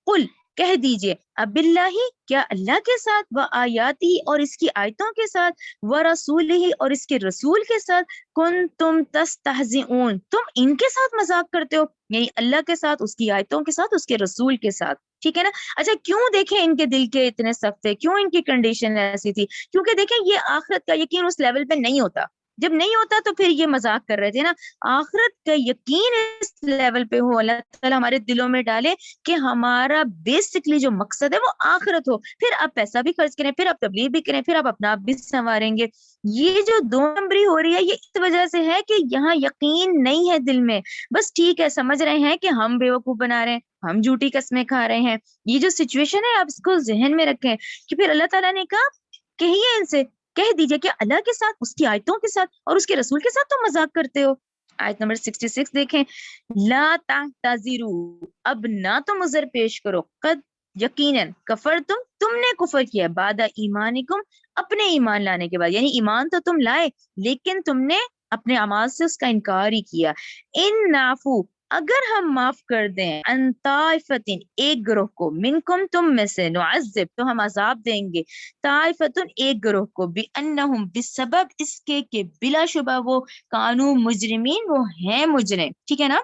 A: قل کہہ دیجئے اب اللہ کیا اللہ کے ساتھ و آیاتی اور اس کی آیتوں کے ساتھ و رسول ہی اور اس کے رسول کے ساتھ کن تم تستہزئون تم ان کے ساتھ مذاق کرتے ہو، یعنی اللہ کے ساتھ، اس کی آیتوں کے ساتھ، اس کے رسول کے ساتھ. ٹھیک ہے نا. اچھا کیوں دیکھیں ان کے دل کے اتنے سخت تھے، کیوں ان کی کنڈیشن ایسی تھی؟ کیونکہ دیکھیں یہ آخرت کا یقین اس لیول پہ نہیں ہوتا، جب نہیں ہوتا تو پھر یہ مذاق کر رہے تھے نا. آخرت کا یقین اس لیول پہ ہو، اللہ تعالیٰ ہمارے دلوں میں ڈالے کہ ہمارا بیسکلی جو مقصد ہے وہ آخرت ہو، پھر آپ پیسہ بھی خرچ کریں، پھر آپ تبلیغ بھی کریں، پھر آپ اپنا آپ بھی سنواریں گے. یہ جو دو نمبری ہو رہی ہے یہ اس وجہ سے ہے کہ یہاں یقین نہیں ہے دل میں، بس ٹھیک ہے سمجھ رہے ہیں کہ ہم بیوقوف بنا رہے ہیں، ہم جھوٹی قسمیں کھا رہے ہیں. یہ جو سچویشن ہے آپ اس کو ذہن میں رکھیں کہ پھر اللہ تعالیٰ نے کہا کہیے ان سے، کہہ دیجئے کہ اللہ کے ساتھ، اس کی آیتوں کے ساتھ اور اس کے رسول کے ساتھ تو مذاق کرتے ہو. آیت نمبر 66 دیکھیں لا تعتذروا اب نہ تم عذر پیش کرو، قد یقیناً کفر تم نے کفر کیا بعد ایمانکم اپنے ایمان لانے کے بعد، یعنی ایمان تو تم لائے لیکن تم نے اپنے اعمال سے اس کا انکار ہی کیا. ان نعفو اگر ہم معاف کر دیں ان طائفتن ایک گروہ کو منکم تم میں سے نعذب تو ہم عذاب دیں گے طائفتن ایک گروہ کو بانہم بسبب اس کے کہ بلا شبہ وہ کانو مجرمین وہ ہیں مجرم. ٹھیک ہے نا.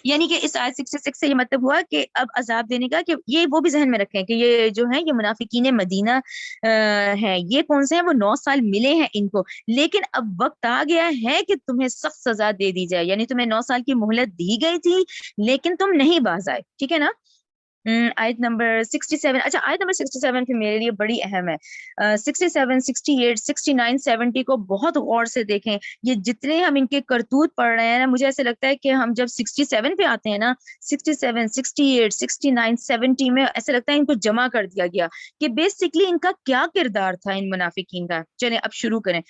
A: یعنی کہ اس آیت 66 سے یہ مطلب ہوا کہ اب عذاب دینے کا کہ یہ وہ بھی ذہن میں رکھیں کہ یہ جو ہیں یہ منافقین مدینہ ہیں، یہ کون سے ہیں؟ وہ 9 سال ملے ہیں ان کو، لیکن اب وقت آ گیا ہے کہ تمہیں سخت سزا دے دی جائے، یعنی تمہیں 9 سال کی مہلت دی گئی تھی لیکن تم نہیں باز آئے. ٹھیک ہے نا. آیت نمبر 67 اچھا آیت نمبر 67 پھر میرے لیے بڑی اہم ہے. 67 68 69 70 کو بہت غور سے دیکھیں. یہ جتنے ہم ان کے کرتوت پڑھ رہے ہیں نا مجھے ایسے لگتا ہے کہ ہم جب 67 پہ آتے ہیں نا 67 68 69 70 میں ایسے لگتا ہے ان کو جمع کر دیا گیا کہ بیسکلی ان کا کیا کردار تھا ان منافقین کا. چلیں اب شروع کریں.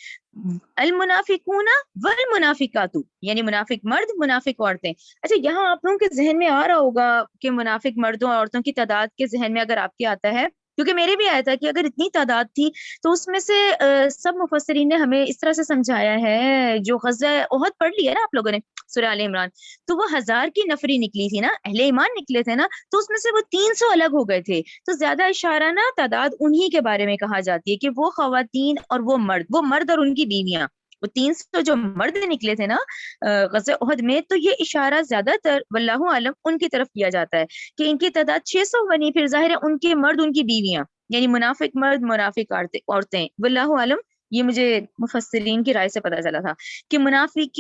A: المنافقون والمنافقات یعنی منافق مرد منافق عورتیں. اچھا یہاں آپ لوگوں کے ذہن میں آ رہا ہوگا کہ منافق مردوں اور عورتوں کی تعداد کے ذہن میں اگر آپ کے آتا ہے، کیونکہ میرے بھی آیا تھا کہ اگر اتنی تعداد تھی تو اس میں سے سب مفسرین نے ہمیں اس طرح سے سمجھایا ہے، جو غزوہ احد پڑھ لیا نا آپ لوگوں نے سورہ آل عمران، تو وہ 1000 کی نفری نکلی تھی نا، اہل ایمان نکلے تھے نا، تو اس میں سے وہ 300 الگ ہو گئے تھے. تو زیادہ اشارہ نا تعداد انہی کے بارے میں کہا جاتی ہے کہ وہ خواتین اور وہ مرد اور ان کی بیویاں، وہ 300 جو مرد نکلے تھے نا غزوہ احد میں، تو یہ اشارہ زیادہ تر واللہ عالم ان کی طرف کیا جاتا ہے کہ ان کی تعداد 600 بنی، پھر ظاہر ہے ان کے مرد ان کی بیویاں، یعنی منافق مرد منافق عورتیں. واللہ عالم یہ مجھے مفسرین کی رائے سے پتہ چلا تھا کہ منافق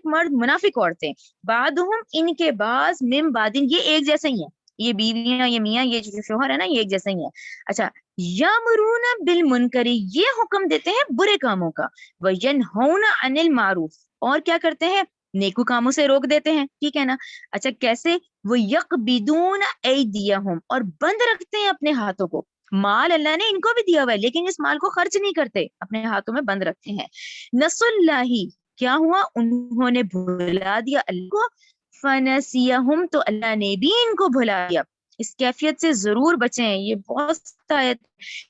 A: مرد منافق عورتیں بعضهم ان کے بعض من بعدن یہ ایک جیسے ہی ہیں، یہ بیویاں یہ میاں یہ جو شوہر ہے نا یہ ایک جیسے ہی ہیں. اچھا یامرون بالمنکر یہ حکم دیتے ہیں برے کاموں کا، وینہون عن المعروف اور کیا کرتے ہیں؟ نیکو کاموں سے روک دیتے ہیں. ٹھیک ہے نا. اچھا کیسے؟ وہ یقبضون ایدیہم اور بند رکھتے ہیں اپنے ہاتھوں کو. مال اللہ نے ان کو بھی دیا ہوا ہے لیکن اس مال کو خرچ نہیں کرتے، اپنے ہاتھوں میں بند رکھتے ہیں. نسوا اللہ کیا ہوا؟ انہوں نے بھلا دیا اللہ کو، فنسیہم تو اللہ نے بھی ان کو بھلا دیا. اس کیفیت سے ضرور بچیں، یہ بہت آیت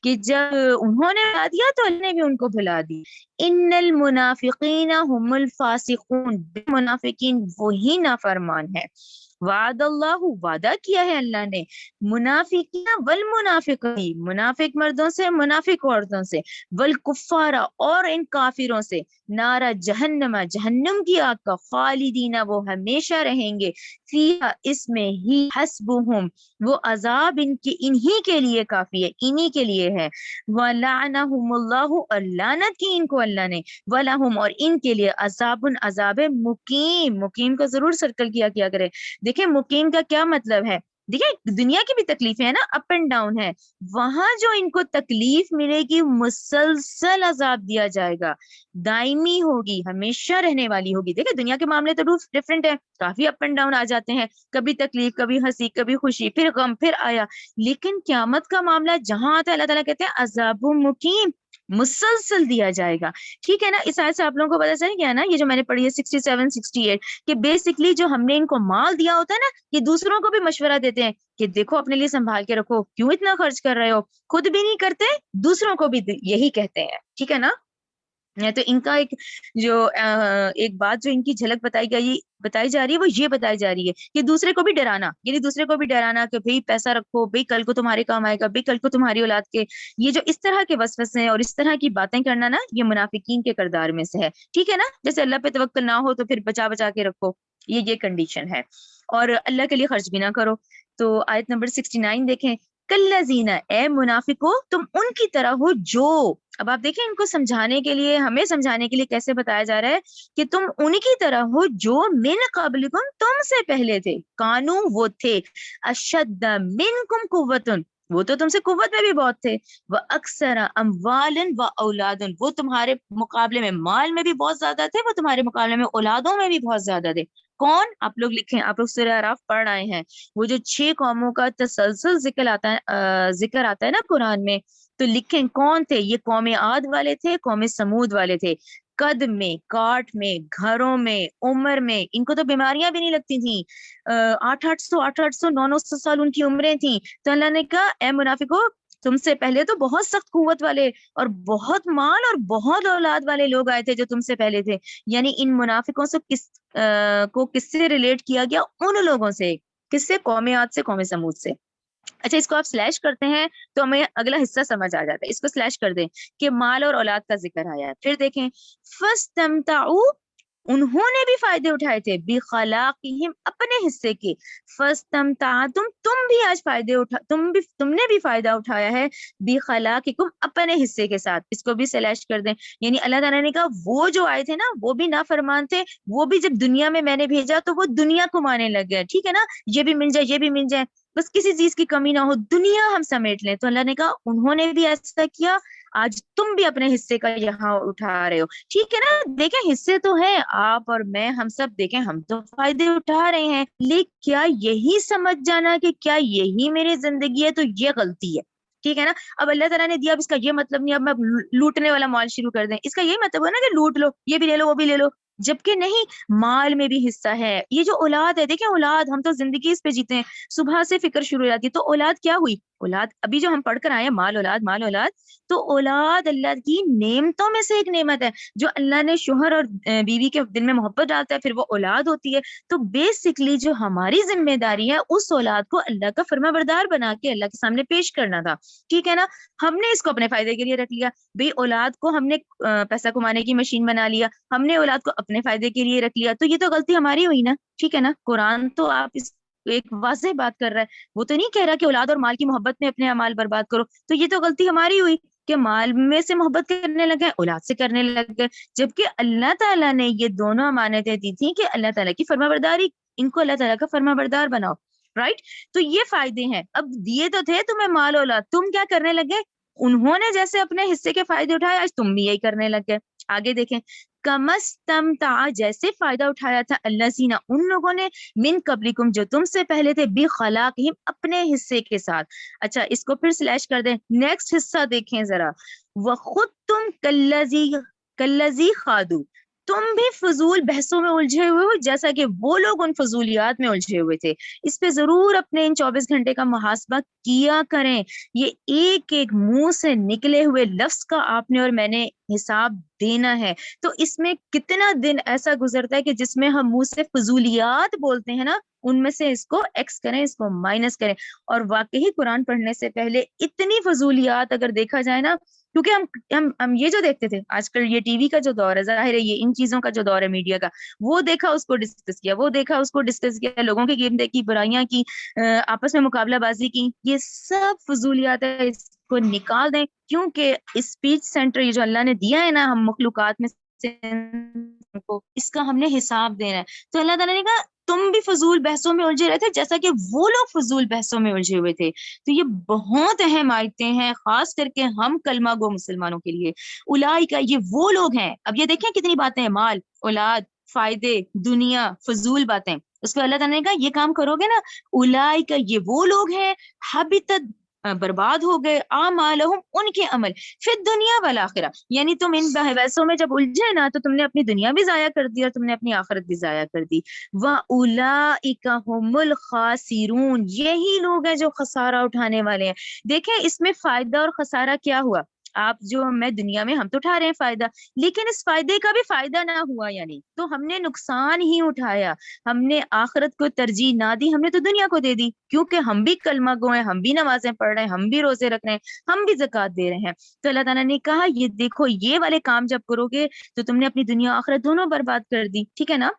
A: کہ جب انہوں نے بھلا دیا تو اللہ نے بھی ان کو بھلا دی. ان المنافقین هم الفاسقون منافقین وہی نافرمان ہے. وعد اللہ وعدہ کیا ہے اللہ نے منافقین والمنافقین منافق مردوں سے منافق عورتوں سے والکفار اور ان کافروں سے نارا جہنم جہنم کی آگ کا خالدین وہ ہمیشہ رہیں گے فیہا اس میں ہی حسبہم وہ عذاب انہی کے لیے کافی ہے انہی کے لیے ہے وَلَعْنَهُمُ اللَّهُ اور لعنت کی ان کو اللہ نے وَلَهُمْ اور ان کے لیے عذاب مقیم مقیم کو ضرور سرکل کیا کرے دیکھیں مقیم کا کیا مطلب ہے دیکھیں دنیا کی بھی تکلیفیں ہیں نا اپ اینڈ ڈاؤن ہے وہاں جو ان کو تکلیف ملے گی مسلسل عذاب دیا جائے گا دائمی ہوگی ہمیشہ رہنے والی ہوگی دیکھیں دنیا کے معاملے تو ڈفرینٹ ہے کافی اپ اینڈ ڈاؤن آ جاتے ہیں کبھی تکلیف کبھی ہنسی کبھی خوشی پھر غم پھر آیا لیکن قیامت کا معاملہ جہاں آتا ہے اللہ تعالیٰ کہتے ہیں عذاب مقیم مسلسل دیا جائے گا ٹھیک ہے نا اس آیت سے آپ لوگوں کو پتا چل گیا نا یہ جو میں نے پڑھی ہے 67 68 کہ بیسکلی جو ہم نے ان کو مال دیا ہوتا ہے نا یہ دوسروں کو بھی مشورہ دیتے ہیں کہ دیکھو اپنے لیے سنبھال کے رکھو کیوں اتنا خرچ کر رہے ہو خود بھی نہیں کرتے دوسروں کو بھی یہی کہتے ہیں ٹھیک ہے نا تو ان کا ایک جو ایک بات جو ان کی جھلک بتائی جا رہی ہے وہ یہ بتائی جا رہی ہے کہ دوسرے کو بھی ڈرانا یعنی دوسرے کو بھی ڈرانا کہ بھئی پیسہ رکھو بھئی کل کو تمہارے کام آئے گا بھئی کل کو تمہاری اولاد کے یہ جو اس طرح کے وسوسے ہیں اور اس طرح کی باتیں کرنا نا یہ منافقین کے کردار میں سے ہے ٹھیک ہے نا جیسے اللہ پہ توکل نہ ہو تو پھر بچا کے رکھو یہ کنڈیشن ہے اور اللہ کے لیے خرچ بھی نہ کرو تو آیت نمبر 69 دیکھیں کلذین اے منافقو تم ان کی طرح ہو جو اب آپ دیکھیں ان کو سمجھانے کے لیے ہمیں سمجھانے کے لیے کیسے بتایا جا رہا ہے کہ تم ان کی طرح ہو جو من قبلکم تم سے پہلے تھے کانو وہ تھے اشد منکم قوتن وہ تو تم سے قوت میں بھی بہت تھے وہ اکثر اموالن و اولادن وہ تمہارے مقابلے میں مال میں بھی بہت زیادہ تھے وہ تمہارے مقابلے میں اولادوں میں بھی بہت زیادہ تھے کون آپ لوگ لکھیں آپ لوگ سورہ اعراف پڑھ آئے ہیں وہ جو 6 قوموں کا تسلسل ذکر آتا ہے نا قرآن میں تو لکھیں کون تھے یہ قوم عاد والے تھے قوم سمود والے تھے قد میں کاٹ میں گھروں میں عمر میں ان کو تو بیماریاں بھی نہیں لگتی تھیں 800 900 سال ان کی عمریں تھیں تو اللہ نے کہا اے منافقو تم سے پہلے تو بہت سخت قوت والے اور بہت مال اور بہت اولاد والے لوگ آئے تھے جو تم سے پہلے تھے یعنی ان منافقوں سے کس سے ریلیٹ کیا گیا ان لوگوں سے کس سے قوم عاد سے قوم سمود سے اچھا اس کو آپ سلیش کرتے ہیں تو ہمیں اگلا حصہ سمجھ آ جاتا ہے اس کو سلیش کر دیں کہ مال اور اولاد کا ذکر آیا ہے پھر دیکھیں فاستمتعوا انہوں نے بھی فائدے اٹھائے تھے بخلاقہم اپنے حصے کے فاستمتعتم تم بھی آج فائدے تم نے بھی فائدہ اٹھایا ہے بخلاقکم اپنے حصے کے ساتھ اس کو بھی سلیش کر دیں یعنی اللہ تعالیٰ نے کہا وہ جو آئے تھے نا وہ بھی نافرمان تھے وہ بھی جب دنیا میں نے بھیجا تو وہ دنیا کو مانے لگ گئے ٹھیک ہے نا یہ بھی مل جائے یہ بھی مل جائے بس کسی چیز کی کمی نہ ہو دنیا ہم سمیٹ لیں تو اللہ نے کہا انہوں نے بھی ایسا کیا آج تم بھی اپنے حصے کا یہاں اٹھا رہے ہو ٹھیک ہے نا دیکھیں حصے تو ہیں آپ اور میں ہم سب دیکھیں ہم تو فائدے اٹھا رہے ہیں لیکن کیا یہی سمجھ جانا کہ کیا یہی میری زندگی ہے تو یہ غلطی ہے ٹھیک ہے نا اب اللہ تعالیٰ نے دیا اب اس کا یہ مطلب نہیں اب میں لوٹنے والا مال شروع کر دیں اس کا یہی مطلب ہے نا کہ لوٹ لو یہ بھی لے لو وہ بھی لے لو جبکہ نہیں مال میں بھی حصہ ہے یہ جو اولاد ہے دیکھیں اولاد ہم تو زندگی اس پہ جیتے ہیں صبح سے فکر شروع ہو جاتی ہے تو اولاد کیا ہوئی اولاد ابھی جو ہم پڑھ کر آئے ہیں مال اولاد تو اولاد اللہ کی نعمتوں میں سے ایک نعمت ہے جو اللہ نے شوہر اور بیوی کے دل میں محبت ڈالتا ہے پھر وہ اولاد ہوتی ہے تو بیسکلی جو ہماری ذمہ داری ہے اس اولاد کو اللہ کا فرما بردار بنا کے اللہ کے سامنے پیش کرنا تھا ٹھیک ہے نا ہم نے اس کو اپنے فائدے کے لیے رکھ لیا بھئی اولاد کو ہم نے پیسہ کمانے کی مشین بنا لیا ہم نے اولاد کو اپنے فائدے کے لیے رکھ لیا تو یہ تو غلطی ہماری ہوئی نا ٹھیک ہے نا قرآن تو آپ اس ایک واضح بات کر رہا ہے وہ تو نہیں کہہ رہا کہ اولاد اور مال کی محبت میں اپنے اعمال برباد کرو تو یہ تو غلطی ہماری ہوئی کہ مال میں سے محبت کرنے لگے اولاد سے کرنے لگ گئے جبکہ اللہ تعالیٰ نے یہ دونوں امانتیں دی تھیں کہ اللہ تعالیٰ کی فرما برداری ان کو اللہ تعالیٰ کا فرما بردار بناؤ رائٹ تو یہ فائدے ہیں اب دیے تو تھے تمہیں مال اولاد تم کیا کرنے لگے انہوں نے جیسے اپنے حصے کے فائدے اٹھائے آج تم بھی یہی کرنے لگ گئے آگے دیکھیں کمستمتع جیسے فائدہ اٹھایا تھا اللہ زینا ان لوگوں نے من قبلکم جو تم سے پہلے تھے بخلاقہم اپنے حصے کے ساتھ اچھا اس کو پھر سلیش کر دیں نیکسٹ حصہ دیکھیں ذرا وخود تم کلذی خادو تم بھی فضول بحثوں میں الجھے ہوئے ہو جیسا کہ وہ لوگ ان فضولیات میں الجھے ہوئے تھے. اس پہ ضرور اپنے ان 24 گھنٹے کا محاسبہ کیا کریں. یہ ایک ایک منہ سے نکلے ہوئے لفظ کا آپ نے اور میں نے حساب دینا ہے. تو اس میں کتنا دن ایسا گزرتا ہے کہ جس میں ہم منہ سے فضولیات بولتے ہیں نا، ان میں سے اس کو ایکس کریں، اس کو مائنس کریں. اور واقعی قرآن پڑھنے سے پہلے اتنی فضولیات اگر دیکھا جائے نا، کیونکہ ہم یہ جو دیکھتے تھے آج کل، یہ ٹی وی کا جو دور ہے، ظاہر ہے یہ ان چیزوں کا جو دور ہے میڈیا کا، وہ دیکھا اس کو ڈسکس کیا، وہ دیکھا اس کو ڈسکس کیا، لوگوں کی گیم دیکھی، برائیاں کی، آپس میں مقابلہ بازی کی. یہ سب فضولیات ہے، اس کو نکال دیں. کیونکہ اسپیچ سینٹر یہ جو اللہ نے دیا ہے نا ہم مخلوقات میں سے کو، اس کا ہم نے حساب دینا ہے. تو اللہ تعالیٰ نے کہا تم بھی فضول بحثوں میں الجھے رہے تھے جیسا کہ وہ لوگ فضول بحثوں میں الجھے ہوئے تھے. تو یہ بہت اہم آیتیں ہیں، خاص کر کے ہم کلمہ گو مسلمانوں کے لیے. اولئک، یہ وہ لوگ ہیں. اب یہ دیکھیں کتنی باتیں ہیں، مال، اولاد، فائدے، دنیا، فضول باتیں. اس کو اللہ تعالیٰ نے کہا یہ کام کرو گے نا، اولئک، یہ وہ لوگ ہیں، حبطت، برباد ہو گئے، اعمالہم، ان کے عمل، فی الدنیا والآخرہ. یعنی تم ان بحثوں میں جب الجھے نا تو تم نے اپنی دنیا بھی ضائع کر دی اور تم نے اپنی آخرت بھی ضائع کر دی. وَأُولَئِكَ هُمُ الْخَاسِرُونَ، یہی لوگ ہیں جو خسارہ اٹھانے والے ہیں. دیکھیں اس میں فائدہ اور خسارہ کیا ہوا. آپ جو میں دنیا میں ہم تو اٹھا رہے ہیں فائدہ، لیکن اس فائدے کا بھی فائدہ نہ ہوا، یعنی تو ہم نے نقصان ہی اٹھایا. ہم نے آخرت کو ترجیح نہ دی، ہم نے تو دنیا کو دے دی. کیونکہ ہم بھی کلمہ گو ہیں، ہم بھی نمازیں پڑھ رہے ہیں، ہم بھی روزے رکھ رہے ہیں، ہم بھی زکوٰۃ دے رہے ہیں. تو اللہ تعالیٰ نے کہا یہ دیکھو یہ والے کام جب کرو گے تو تم نے اپنی دنیا آخرت دونوں برباد کر دی. ٹھیک ہے نا.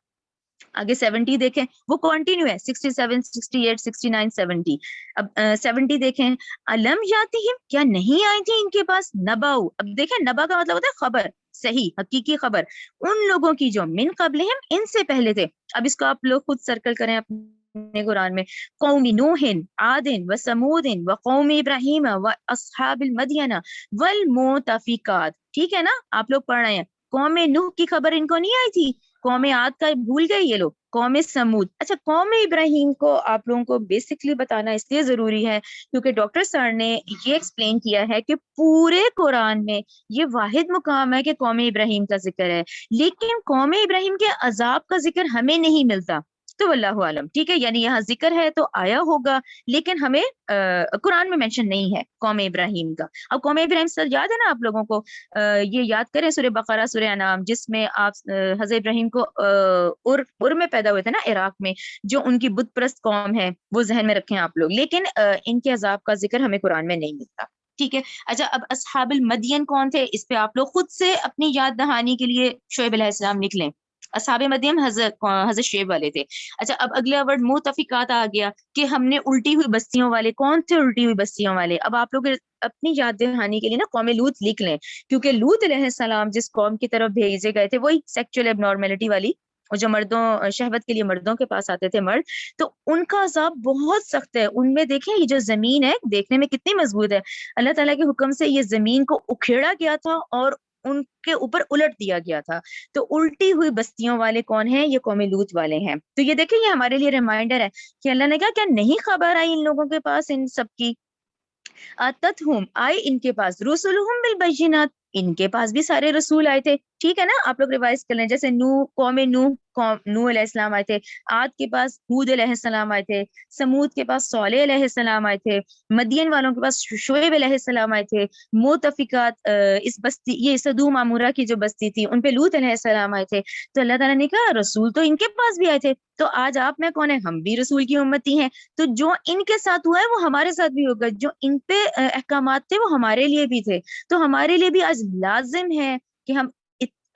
A: آگے 70 دیکھیں، وہ کنٹینیو ہے، 67 68 69 70. اب 70 دیکھیں، علم یاتہم، کیا نہیں آئی تھی ان کے پاس، نباؤ. اب دیکھیں نبا کا مطلب ہوتا ہے خبر، صحیح حقیقی خبر، ان لوگوں کی جو من قبلہم، ان سے پہلے تھے. اب اس کو آپ لوگ خود سرکل کریں اپنے قرآن میں. قوم نوح، عاد و ثمود و قوم ابراہیم و اصحاب المدینہ والمؤتفقات. ٹھیک ہے نا، آپ لوگ پڑھ رہے ہیں. قوم نوح کی خبر ان کو نہیں آئی تھی، قوم عاد کا بھول گئے یہ لوگ، قوم سمود. اچھا، قوم ابراہیم کو آپ لوگوں کو بیسکلی بتانا اس لیے ضروری ہے کیونکہ ڈاکٹر سر نے یہ ایکسپلین کیا ہے کہ پورے قرآن میں یہ واحد مقام ہے کہ قوم ابراہیم کا ذکر ہے، لیکن قوم ابراہیم کے عذاب کا ذکر ہمیں نہیں ملتا. تو واللہ عالم. ٹھیک ہے، یعنی یہاں ذکر ہے تو آیا ہوگا، لیکن ہمیں قرآن میں مینشن نہیں ہے قوم ابراہیم کا. اب قوم ابراہیم سر یاد ہے نا آپ لوگوں کو، یہ یاد کریں سورہ بقرہ، سورہ انعام، جس میں آپ حضرت ابراہیم کو ار میں پیدا ہوئے تھے نا، عراق میں، جو ان کی بت پرست قوم ہے، وہ ذہن میں رکھیں آپ لوگ. لیکن ان کے عذاب کا ذکر ہمیں قرآن میں نہیں ملتا. ٹھیک ہے. اچھا، اب اصحاب المدین کون تھے، اس پہ آپ لوگ خود سے اپنی یاد دہانی کے لیے شعیب علیہ السلام لکھ لیں. اصحاب مدین حضرت شعیب والے تھے. اچھا، اب اگلا ورڈ متفقات آ گیا کہ ہم نے الٹی ہوئی بستیوں والے. کون تھے الٹی ہوئی بستیوں والے؟ اب آپ لوگ اپنی یاد دہانی کے لیے نا قوم لوط لکھ لیں، کیونکہ لوط علیہ السلام جس قوم کی طرف بھیجے گئے تھے وہی سیکچوئل اب نارملٹی والی، اور جو مردوں شہوت کے لیے مردوں کے پاس آتے تھے مرد، تو ان کا عذاب بہت سخت ہے. ان میں دیکھیں یہ جو زمین ہے دیکھنے میں کتنی مضبوط ہے، اللہ تعالیٰ کے حکم سے یہ زمین کو اکھیڑا گیا تھا اور ان کے اوپر الٹ دیا گیا تھا. تو الٹی ہوئی بستیوں والے کون ہیں؟ یہ قوم لوط والے ہیں. تو یہ دیکھیں یہ ہمارے لیے ریمائنڈر ہے کہ اللہ نے کہا کیا نہیں خبر آئی ان لوگوں کے پاس ان سب کی. آتتہم، آئے ان کے پاس، رسلہم بالبینات، ان کے پاس بھی سارے رسول آئے تھے. ٹھیک ہے نا، آپ لوگ ریوائز کر لیں. جیسے قوم نوح علیہ السلام آئے تھے، عاد کے پاس ہود علیہ السلام آئے تھے، سمود کے پاس صالح علیہ السلام آئے تھے، مدین والوں کے پاس شعیب علیہ السلام آئے تھے. مؤتفقات، اس بستی، یہ سدوم عمورہ کی جو بستی تھی، ان پہ لوط علیہ السلام آئے تھے. تو اللہ تعالیٰ نے کہا رسول تو ان کے پاس بھی آئے تھے. تو آج آپ میں کون ہے؟ ہم بھی رسول کی امتی ہیں. تو جو ان کے ساتھ ہوا ہے وہ ہمارے ساتھ بھی ہوگا، جو ان پہ احکامات تھے وہ ہمارے لیے بھی تھے. تو ہمارے لیے بھی آج لازم ہے کہ ہم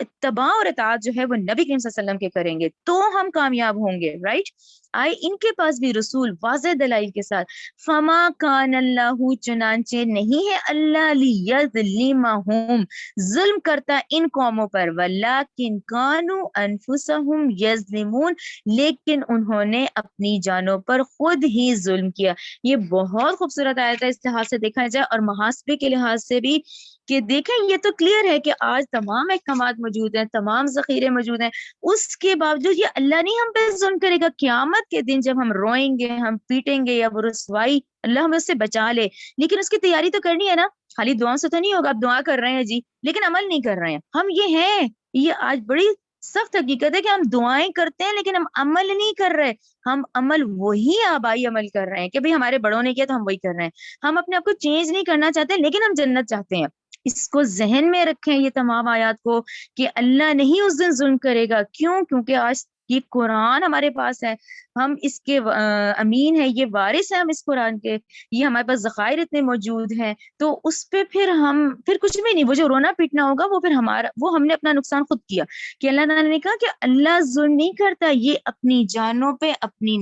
A: اتباع اور اطاعت جو ہے وہ نبی کریم صلی اللہ علیہ وسلم کے کریں گے تو ہم کامیاب ہوں گے. رائٹ. آئے ان کے پاس بھی رسول واضح دلائل کے ساتھ. فما کان اللہ، چنانچہ نہیں ہے اللہ لیظلمہم، ظلم کرتا ان قوموں پر، ولکن کانوا انفسہم یظلمون، لیکن انہوں نے اپنی جانوں پر خود ہی ظلم کیا. یہ بہت خوبصورت آیت ہے اس لحاظ سے دیکھا جائے، اور محاسبے کے لحاظ سے بھی، کہ دیکھیں یہ تو کلیئر ہے کہ آج تمام احکامات موجود ہیں، تمام ذخیرے موجود ہیں، اس کے باوجود یہ اللہ نہیں ہم پہ ظلم کرے گا. قیامت کے دن جب ہم روئیں گے، ہم پیٹیں گے، یا وہ رسوائی، اللہ ہمیں اس سے بچا لے. لیکن اس کی تیاری تو کرنی ہے نا، خالی دعاؤں سے تو نہیں ہوگا. آپ دعا کر رہے ہیں جی لیکن عمل نہیں کر رہے ہیں. ہم یہ ہیں، یہ آج بڑی سخت حقیقت ہے کہ ہم دعائیں کرتے ہیں لیکن ہم عمل نہیں کر رہے. ہم عمل وہی آبائی عمل کر رہے ہیں کہ بھئی ہمارے بڑوں نے کیا تو ہم وہی کر رہے ہیں. ہم اپنے آپ کو چینج نہیں کرنا چاہتے لیکن ہم جنت چاہتے ہیں. اس کو ذہن میں رکھیں یہ تمام آیات کو کہ اللہ نہیں اس دن ظلم کرے گا. کیوں؟ کیونکہ آج یہ قرآن ہمارے پاس ہے, ہم اس کے امین ہیں, یہ وارث ہیں ہم اس قرآن کے, یہ ہمارے پاس ذخائر اتنے موجود ہیں, تو اس پہ پھر کچھ بھی نہیں. وہ جو رونا پیٹنا ہوگا وہ پھر وہ ہم نے اپنا نقصان خود کیا. کہ اللہ تعالیٰ نے کہا کہ اللہ ظلم نہیں کرتا, یہ اپنی جانوں پہ, اپنی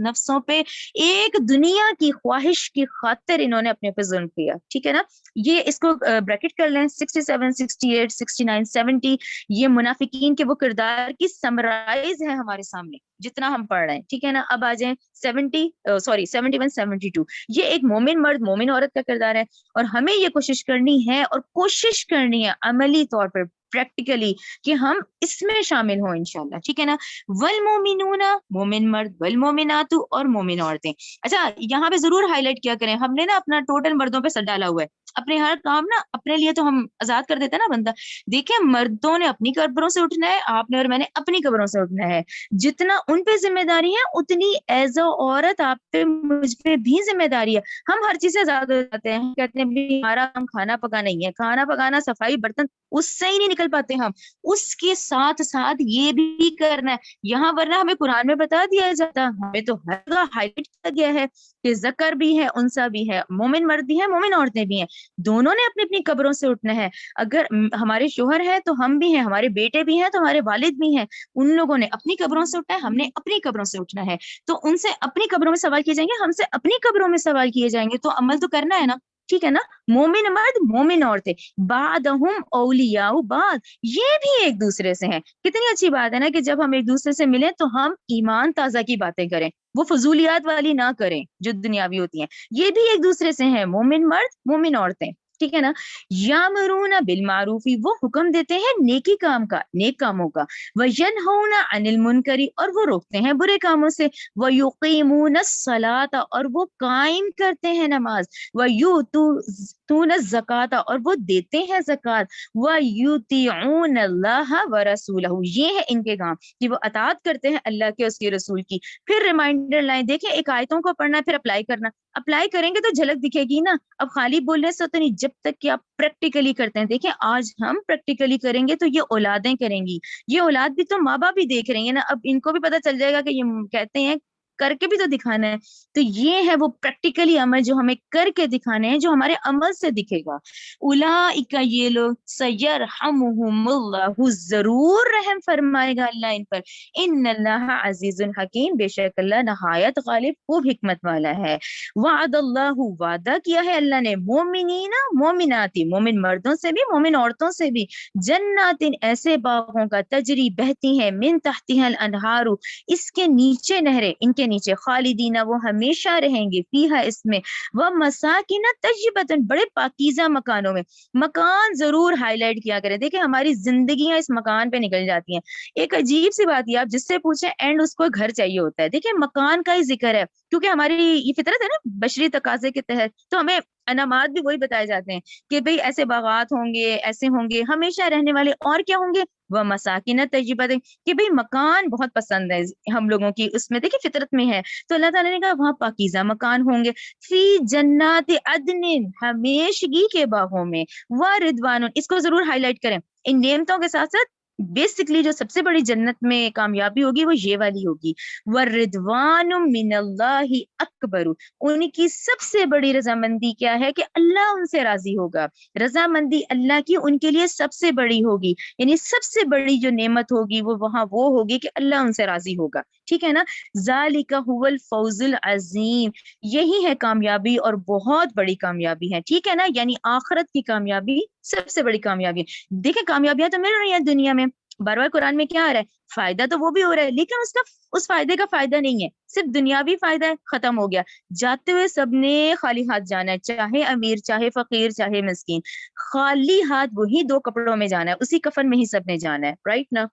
A: نفسوں پہ, ایک دنیا کی خواہش کی خاطر انہوں نے اپنے پہ ظلم کیا. ٹھیک ہے نا, یہ اس کو بریکٹ کر لیں. 67 68 69 70 یہ منافقین کے وہ کردار کی سمرائز ہے ہمارے سامنے جتنا ہم پڑھ رہے ہیں. ٹھیک ہے نا, اب آ جائیں 71 72. یہ ایک مومن مرد مومن عورت کا کردار ہے, اور ہمیں یہ کوشش کرنی ہے, اور کوشش کرنی ہے عملی طور پر, پریکٹیکلی, کہ ہم اس میں شامل ہوں انشاءاللہ. ٹھیک ہے نا, والمومنون مومن مرد, والمومنات اور مومن عورتیں. اچھا یہاں پہ ضرور ہائی لائٹ کیا کریں, ہم نے نا اپنا ٹوٹل مردوں پہ سر ڈالا ہوا ہے. اپنے ہر کام نا اپنے لیے تو ہم آزاد کر دیتے ہیں نا بندہ. دیکھیں مردوں نے اپنی قبروں سے اٹھنا ہے, آپ نے اور میں نے اپنی قبروں سے اٹھنا ہے. جتنا ان پہ ذمہ داری ہے اتنی ایز اے عورت آپ پہ مجھ پہ بھی ذمہ داری ہے. ہم ہر چیز سے آزاد ہو جاتے ہیں, کہتے ہیں ہمارا کام کھانا پکانا ہی ہے, کھانا پکانا صفائی برتن اس سے ہی نہیں نکل پاتے ہم, اس کے ساتھ ساتھ یہ بھی کرنا ہے یہاں, ورنہ ہمیں قرآن میں بتا دیا جاتا, ہمیں تو ہر جگہ ہائی لائٹ کیا گیا ہے کہ ذکر بھی ہے, انسا بھی ہے, مومن مرد بھی ہے, مومن عورتیں بھی ہیں, دونوں نے اپنی اپنی قبروں سے اٹھنا ہے. اگر ہمارے شوہر ہیں تو ہم بھی ہیں, ہمارے بیٹے بھی ہیں تو ہمارے والد بھی ہیں, ان لوگوں نے اپنی قبروں سے اٹھنا ہے, ہم نے اپنی قبروں سے اٹھنا ہے. تو ان سے اپنی قبروں میں سوال کیے جائیں گے, ہم سے اپنی قبروں میں سوال کیے جائیں گے, تو عمل تو کرنا ہے نا. ٹھیک ہے نا, مومن مرد مومن عورتیں, بعضهم اولیاء بعض, یہ بھی ایک دوسرے سے ہیں. کتنی اچھی بات ہے نا کہ جب ہم ایک دوسرے سے ملیں تو ہم ایمان تازہ کی باتیں کریں, وہ فضولیات والی نہ کریں جو دنیاوی ہوتی ہیں. یہ بھی ایک دوسرے سے ہیں, مومن مرد مومن عورتیں. ٹھیک ہے نا, یامرون بالمعروف, وہ حکم دیتے ہیں نیکی کام کا, نیک کاموں کا, وینہون عن المنکر, اور وہ روکتے ہیں برے کاموں سے, ویقیمون الصلاۃ, اور وہ قائم کرتے ہیں نماز, ویؤتون الزکاۃ, اور وہ دیتے ہیں زکات, ویطیعون اللہ ورسولہ, یہ ہے ان کے کام کہ وہ اطاعت کرتے ہیں اللہ کے اس کے رسول کی. پھر ریمائنڈر لائیں, دیکھیں ایک آیتوں کو پڑھنا ہے پھر اپلائی کرنا, اپلائی کریں گے تو جھلک دکھے گی نا. اب خالی بولنے سے تو نہیں, جب تک کہ آپ پریکٹیکلی کرتے ہیں. دیکھیں آج ہم پریکٹیکلی کریں گے تو یہ اولادیں کریں گی, یہ اولاد بھی تو ماں باپ بھی دیکھ رہی ہیں نا, اب ان کو بھی پتہ چل جائے گا کہ یہ کہتے ہیں کر کے بھی تو دکھانا ہے. تو یہ ہے وہ پریکٹیکلی عمل جو ہمیں کر کے دکھانے ہیں, جو ہمارے عمل سے دکھے گا. اولئک, یہ لوگ, سیرحمہم اللہ, ضرور رحم فرمائے گا اللہ ان پر. ان اللہ عزیز حکیم, بے شک اللہ نہایت غالب خوب حکمت والا ہے. وعد اللہ, وعدہ کیا ہے اللہ نے, مومنین مومناتی, مومن مردوں سے بھی مومن عورتوں سے بھی, جنات, ایسے باغوں کا, تجری بہتی ہیں, من تحتها الانہار, اس کے نیچے نہریں, ان کے نیچے, خالدین, وہ ہمیشہ رہیں گے, فیہا, اس میں, ومساکن طیبۃ, بڑے پاکیزہ مکانوں میں. مکان ضرور ہائی لائٹ کیا کریں, دیکھیں ہماری زندگیاں اس مکان پہ نکل جاتی ہیں. ایک عجیب سی بات ہے, آپ جس سے پوچھیں اینڈ اس کو گھر چاہیے ہوتا ہے. دیکھیں مکان کا ہی ذکر ہے کیونکہ ہماری یہ فطرت ہے نا بشری تقاضے کے تحت, تو ہمیں انعامات بھی وہی بتائے جاتے ہیں کہ بھئی ایسے باغات ہوں گے, ایسے ہوں گے, ہمیشہ رہنے والے, اور کیا ہوں گے, وہ مساکن طیبۃ, کہ بھئی مکان بہت پسند ہے ہم لوگوں کی, اس میں دیکھیں فطرت میں ہے. تو اللہ تعالیٰ نے کہا وہاں پاکیزہ مکان ہوں گے, فی جنات عدن, ہمیشگی کے باغوں میں, ورضوان, اس کو ضرور ہائی لائٹ کریں. ان نعمتوں کے ساتھ ساتھ بیسکلی جو سب سے بڑی جنت میں کامیابی ہوگی وہ یہ والی ہوگی, وَالرِّضْوَانُ مِنَ اللَّهِ أَكْبَرُ, ان کی سب سے بڑی رضامندی کیا ہے کہ اللہ ان سے راضی ہوگا. رضامندی اللہ کی ان کے لیے سب سے بڑی ہوگی, یعنی سب سے بڑی جو نعمت ہوگی وہ وہاں وہ ہوگی کہ اللہ ان سے راضی ہوگا. ٹھیک ہے نا, ذَلِكَ هُوَ الْفَوْزُ الْعَظِيمُ, یہی ہے کامیابی اور بہت بڑی کامیابی ہے. ٹھیک ہے نا, یعنی آخرت کی کامیابی سب سے بڑی کامیابی ہے. دیکھیں کامیابیاں تو مل رہی ہیں دنیا میں, بار بار قرآن میں کیا آ رہا ہے, فائدہ تو وہ بھی ہو رہا ہے, لیکن اس فائدے کا فائدہ نہیں ہے, صرف دنیاوی فائدہ ہے, ختم ہو گیا. جاتے ہوئے سب نے خالی ہاتھ جانا ہے, چاہے امیر, چاہے فقیر, چاہے مسکین, خالی ہاتھ وہی 2 کپڑوں میں جانا ہے, اسی کفن میں ہی سب نے جانا ہے, رائٹ نا.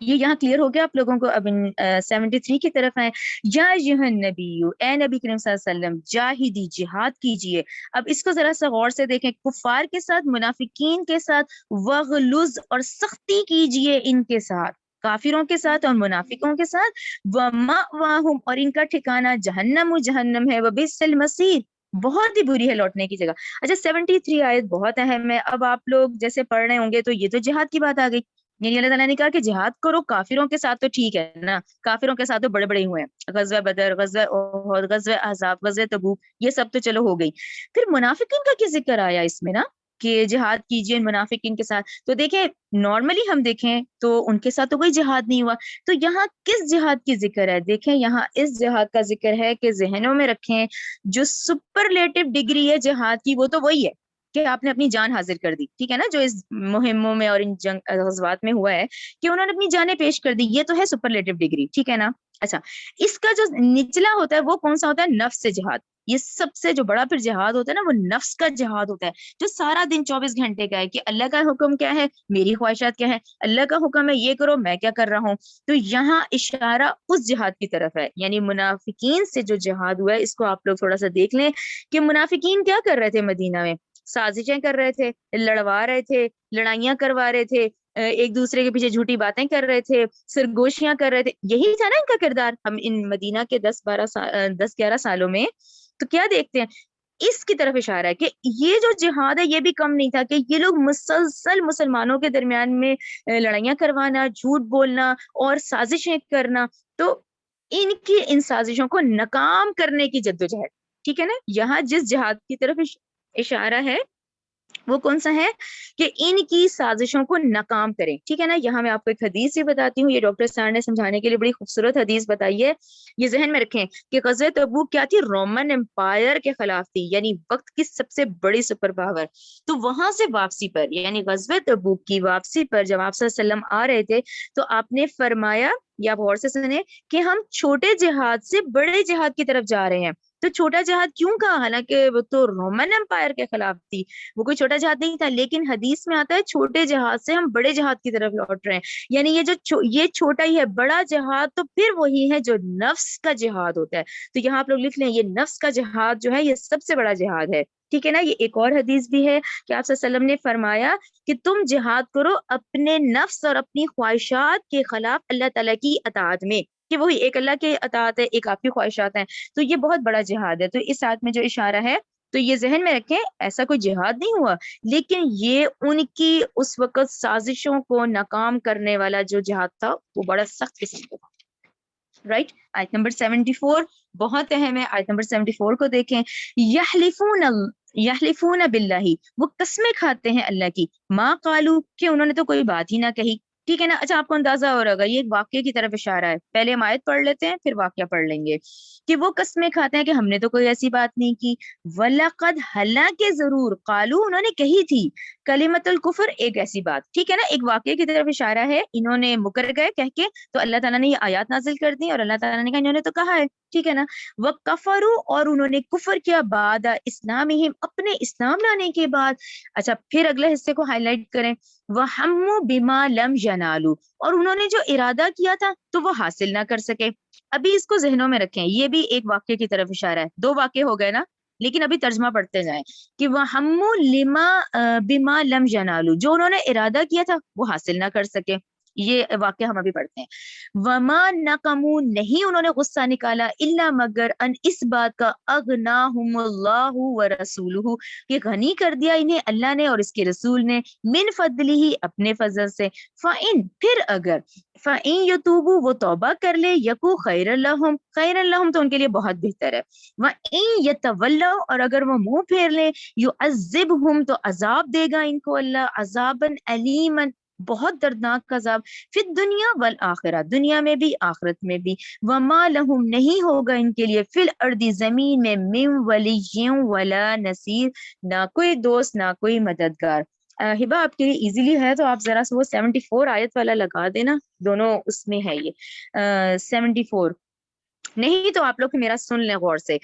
A: یہ یہاں کلیئر ہو گیا آپ لوگوں کو. اب 73 کی طرف آئے. یا ایھا نبی، اے نبی کریم صلی اللہ علیہ وسلم، جاہدی، جہاد کیجئے. اب اس کو ذرا سا غور سے دیکھیں. کفار کے ساتھ، منافقین کے ساتھ، وغلظ، اور سختی کیجئے ان کے ساتھ، کافروں کے ساتھ اور منافقوں کے ساتھ. ومأواہم، اور ان کا ٹھکانہ جہنم، جہنم ہے. وبئس المصیر، بہت ہی بری ہے لوٹنے کی جگہ. اچھا 73 آیت بہت اہم ہے. اب آپ لوگ جیسے پڑھ رہے ہوں گے تو یہ تو جہاد کی بات آ گئی. یعنی اللہ تعالیٰ نے کہا کہ جہاد کرو کافروں کے ساتھ، تو ٹھیک ہے نا، کافروں کے ساتھ تو بڑے بڑے ہی ہوئے ہیں، غزوہ بدر، غزوہ احد، غزوہ احزاب، غزوہ تبوک، یہ سب تو چلو ہو گئی. پھر منافقین کا کیا ذکر آیا اس میں نا، کہ جہاد کیجیے منافقین کے ساتھ. تو دیکھیں نارملی ہم دیکھیں تو ان کے ساتھ تو کوئی جہاد نہیں ہوا. تو یہاں کس جہاد کی ذکر ہے؟ دیکھیں یہاں اس جہاد کا ذکر ہے کہ ذہنوں میں رکھیں، جو سپرلیٹو ڈگری ہے جہاد کی وہ تو وہی ہے کہ آپ نے اپنی جان حاضر کر دی. ٹھیک ہے نا، جو اس مہموں میں اور ان جنگ غزوات میں ہوا ہے کہ انہوں نے اپنی جانیں پیش کر دی، یہ تو ہے سپرلیٹو ڈگری. ٹھیک ہے نا. اچھا اس کا جو نچلا ہوتا ہے وہ کون سا ہوتا ہے؟ نفس سے جہاد. یہ سب سے جو بڑا پھر جہاد ہوتا ہے نا، وہ نفس کا جہاد ہوتا ہے، جو سارا دن 24 گھنٹے کا ہے کہ اللہ کا حکم کیا ہے، میری خواہشات کیا ہے، اللہ کا حکم ہے یہ کرو، میں کیا کر رہا ہوں. تو یہاں اشارہ اس جہاد کی طرف ہے. یعنی منافقین سے جو جہاد ہوا ہے اس کو آپ لوگ تھوڑا سا دیکھ لیں کہ منافقین کیا کر رہے تھے مدینہ میں. سازشیں کر رہے تھے، لڑوا رہے تھے، لڑائیاں کروا رہے تھے، ایک دوسرے کے پیچھے جھوٹی باتیں کر رہے تھے، سرگوشیاں کر رہے تھے. یہی تھا نا ان کا کردار. ہم ان مدینہ کے 10 11 سالوں میں تو کیا دیکھتے ہیں، اس کی طرف اشارہ ہے کہ یہ جو جہاد ہے یہ بھی کم نہیں تھا، کہ یہ لوگ مسلسل مسلمانوں کے درمیان میں لڑائیاں کروانا، جھوٹ بولنا اور سازشیں کرنا. تو ان کی ان سازشوں کو ناکام کرنے کی جدوجہد. ٹھیک ہے نا. یہاں جس جہاد کی طرف اشارہ ہے وہ کون سا ہے؟ کہ ان کی سازشوں کو ناکام کریں. ٹھیک ہے نا. یہاں میں آپ کو ایک حدیث ہی بتاتی ہوں، یہ ڈاکٹر سار نے سمجھانے کے لیے بڑی خوبصورت حدیث بتائی ہے. یہ ذہن میں رکھیں کہ غزوہ تبوک کیا تھی؟ رومن امپائر کے خلاف تھی، یعنی وقت کی سب سے بڑی سپر پاور. تو وہاں سے واپسی پر، یعنی غزوہ تبوک کی واپسی پر جب آپ صلی اللہ علیہ وسلم آ رہے تھے تو آپ نے فرمایا، یا آپ غور سے سنیں، کہ ہم چھوٹے جہاد سے بڑے جہاد کی طرف جا رہے ہیں. تو چھوٹا جہاد کیوں کہا؟ حالانکہ وہ تو رومن امپائر کے خلاف تھی، وہ کوئی چھوٹا جہاد نہیں تھا. لیکن حدیث میں آتا ہے چھوٹے جہاد سے ہم بڑے جہاد کی طرف لوٹ رہے ہیں. یعنی یہ جو یہ چھوٹا ہی ہے، بڑا جہاد تو پھر وہی ہے جو نفس کا جہاد ہوتا ہے. تو یہاں آپ لوگ لکھ لیں، یہ نفس کا جہاد جو ہے یہ سب سے بڑا جہاد ہے. ٹھیک ہے نا. یہ ایک اور حدیث بھی ہے کہ آپ صلی اللہ علیہ وسلم نے فرمایا کہ تم جہاد کرو اپنے نفس اور اپنی خواہشات کے خلاف اللہ تعالیٰ کی اطاعت میں، کہ وہی ایک اللہ کے اطاعت ہے، ایک آپ کی خواہشات ہیں. تو یہ بہت بڑا جہاد ہے. تو اس آیت میں جو اشارہ ہے تو یہ ذہن میں رکھیں، ایسا کوئی جہاد نہیں ہوا، لیکن یہ ان کی اس وقت سازشوں کو ناکام کرنے والا جو جہاد تھا وہ بڑا سخت قسم کا تھا. رائٹ. آیت نمبر 74 بہت اہم ہے. آیت نمبر 74 کو دیکھیں. یحلفون باللہ، وہ قسمیں کھاتے ہیں اللہ کی، ما قالو، کہ انہوں نے تو کوئی بات ہی نہ کہی. ٹھیک ہے نا. اچھا آپ کو اندازہ ہو رہا ہوگا یہ ایک واقعے کی طرف اشارہ ہے. پہلے ہم آیت پڑھ لیتے ہیں پھر واقعہ پڑھ لیں گے کہ وہ قسمیں کھاتے ہیں کہ ہم نے تو کوئی ایسی بات نہیں کی. وَلَقَدْ، حالانکہ ضرور، قالو، انہوں نے کہی تھی، کلمۃ الکفر، ایک ایسی بات. ٹھیک ہے نا. ایک واقعے کی طرف اشارہ ہے. انہوں نے مکر گئے کہہ کے تو اللہ تعالیٰ نے یہ آیات نازل کر دی اور اللہ تعالیٰ نے کہا انہوں نے تو کہا ہے. ٹھیک ہے نا. وَكَفَرُوا، اور انہوں نے کفر کیا، بعد اسلامہم، اپنے اسلام لانے کے بعد. اچھا پھر اگلے حصے کو ہائی لائٹ کریں. وَهَمُّوا بِمَا لَمْ يَنَالُوا، اور انہوں نے جو ارادہ کیا تھا تو وہ حاصل نہ کر سکے. ابھی اس کو ذہنوں میں رکھیں، یہ بھی ایک واقعے کی طرف اشارہ ہے. 2 واقعے ہو گئے نا، لیکن ابھی ترجمہ پڑھتے جائیں کہ وَهَمُّوا بِمَا لَمْ يَنَالُوا، جو انہوں نے ارادہ کیا تھا وہ حاصل نہ کر سکے. یہ واقعہ ہم ابھی پڑھتے ہیں. وما نقموا، نہیں انہوں نے غصہ نکالا، الا مگر ان، اس بات کا، اغناہم اللہ ورسولہ، کہ غنی کر دیا انہیں اللہ نے اور اس کے رسول نے، من فضلہ، اپنے فضل سے. فإن، پھر اگر، فإن یتوبوا، وہ توبہ کر لے، یکو خیر لہم، خیر لہم تو ان کے لیے بہت بہتر ہے. وإن یتولوا، اور اگر وہ منہ پھیر لے، یعذبہم، تو عذاب دے گا ان کو اللہ، عذابا علیما، بہت دردناک عذاب، فی الدنیا والآخرہ، دنیا میں بھی آخرت میں بھی. وما لہم، نہیں ہوگا ان کے لیے، فی الارض، زمین میں، من ولی ولا نصیر، نہ کوئی دوست نہ کوئی مددگار. ہبا آپ کے لیے ایزیلی ہے تو آپ ذرا سے وہ 74 آیت والا لگا دینا، دونوں اس میں ہے یہ 74. نہیں تو آپ لوگ میرا سن لیں غور سے.